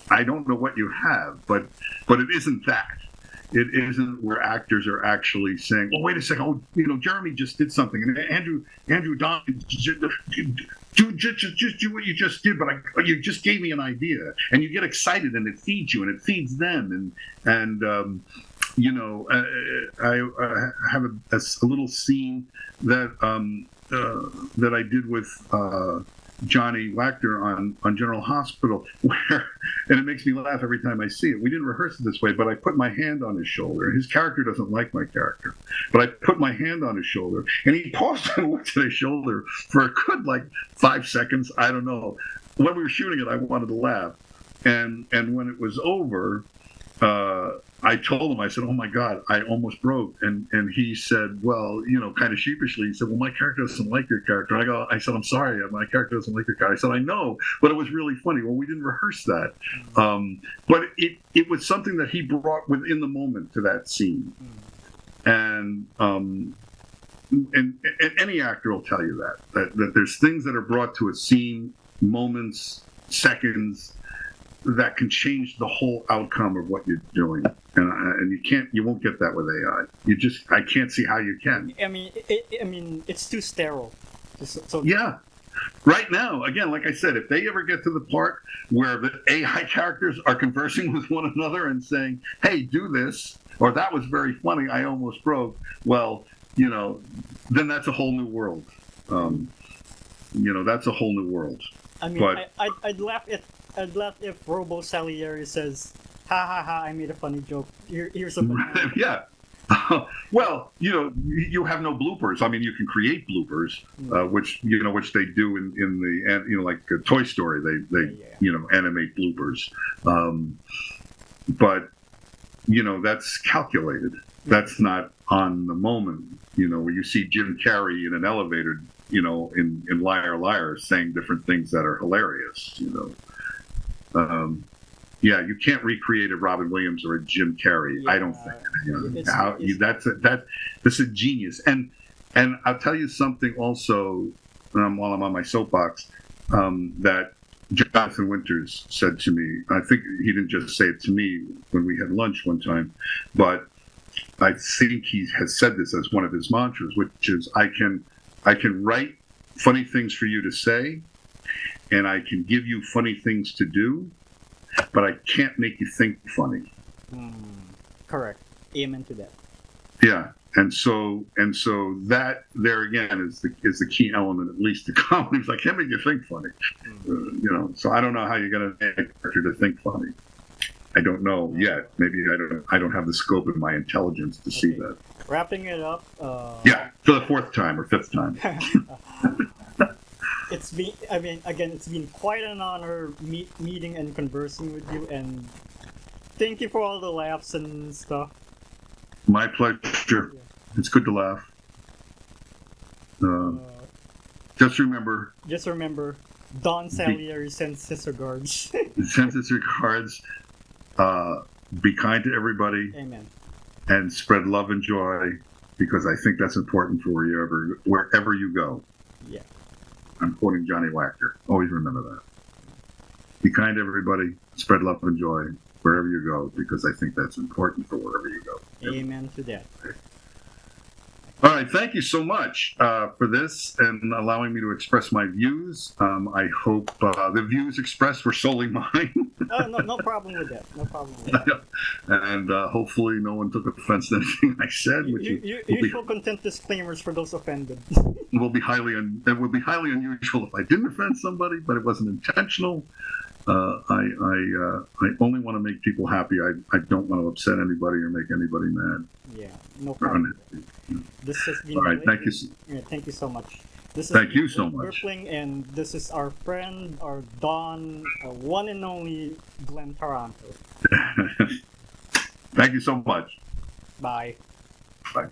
I don't know what you have. But it isn't that. It isn't where actors are actually saying, "Oh, wait a second. Oh, Jeremy just did something, and Andrew Don just do what you just did, but you just gave me an idea," and you get excited, and it feeds you, and it feeds them, and I have a little scene that I did with Johnny Wachter on General Hospital, and it makes me laugh every time I see it. We didn't rehearse it this way, but I put my hand on his shoulder. His character doesn't like my character, but I put my hand on his shoulder, and he paused and looked at his shoulder for a good 5 seconds. I don't know. When we were shooting it, I wanted to laugh, and when it was over, I told him, I said, "Oh my God, I almost broke." And he said, well, kind of sheepishly, he said, "Well, my character doesn't like your character." I said, "I'm sorry, my character doesn't like your character." I said, "I know, but it was really funny." Well, we didn't rehearse that. But it was something that he brought within the moment to that scene. And any actor will tell you that there's things that are brought to a scene, moments, seconds, that can change the whole outcome of what you're doing, and you won't get that with AI. I can't see how you can. It's too sterile. Yeah. Right now, again, like I said, if they ever get to the part where the AI characters are conversing with one another and saying, "Hey, do this," or "That was very funny, I almost broke," well, then that's a whole new world. That's a whole new world. I'd laugh if Robo Salieri says, Ha ha ha! I made a funny joke. Here's a banana. Yeah. Well, you have no bloopers. I mean, you can create bloopers, which they do in the, and like Toy Story, they animate bloopers. But that's calculated. That's not on the moment. Where you see Jim Carrey in an elevator, in Liar Liar, saying different things that are hilarious. Yeah, you can't recreate a Robin Williams or a Jim Carrey. Yeah, I don't think. That's a genius. And I'll tell you something also, while I'm on my soapbox, that Jonathan Winters said to me. I think he didn't just say it to me when we had lunch one time, but I think he has said this as one of his mantras, which is I can write funny things for you to say, and I can give you funny things to do, but I can't make you think funny. Correct. Amen to that. Yeah, and so that there again is the key element, at least to comedy. It's like, can't make you think funny. So I don't know how you're going to make a character to think funny. I don't know yet. Maybe I don't have the scope in my intelligence to see that. Wrapping it up. Yeah, for the fourth time or fifth time. It's been quite an honor meeting and conversing with you, and thank you for all the laughs and stuff. My pleasure. Yeah. It's good to laugh. Just remember, Don Salieri sends his regards. sends his regards. Be kind to everybody. Amen. And spread love and joy, because I think that's important for wherever you go. Yeah. I'm quoting Johnny Wachter. Always remember that. Be kind to everybody. Spread love and joy wherever you go, because I think that's important for wherever you go. Amen to that. All right, thank you so much for this and allowing me to express my views. I hope the views expressed were solely mine. No problem with that. No problem with that. And hopefully no one took offense to anything I said. Usual content disclaimers for those offended. It would be highly unusual if I didn't offend somebody, but it wasn't intentional. I only want to make people happy. I don't want to upset anybody or make anybody mad. Yeah, no problem. This has been all right. Thank you. Yeah, thank you so much. Thank you so much. And this is our friend, our Don, one and only Glenn Taranto. Thank you so much. Bye. Bye.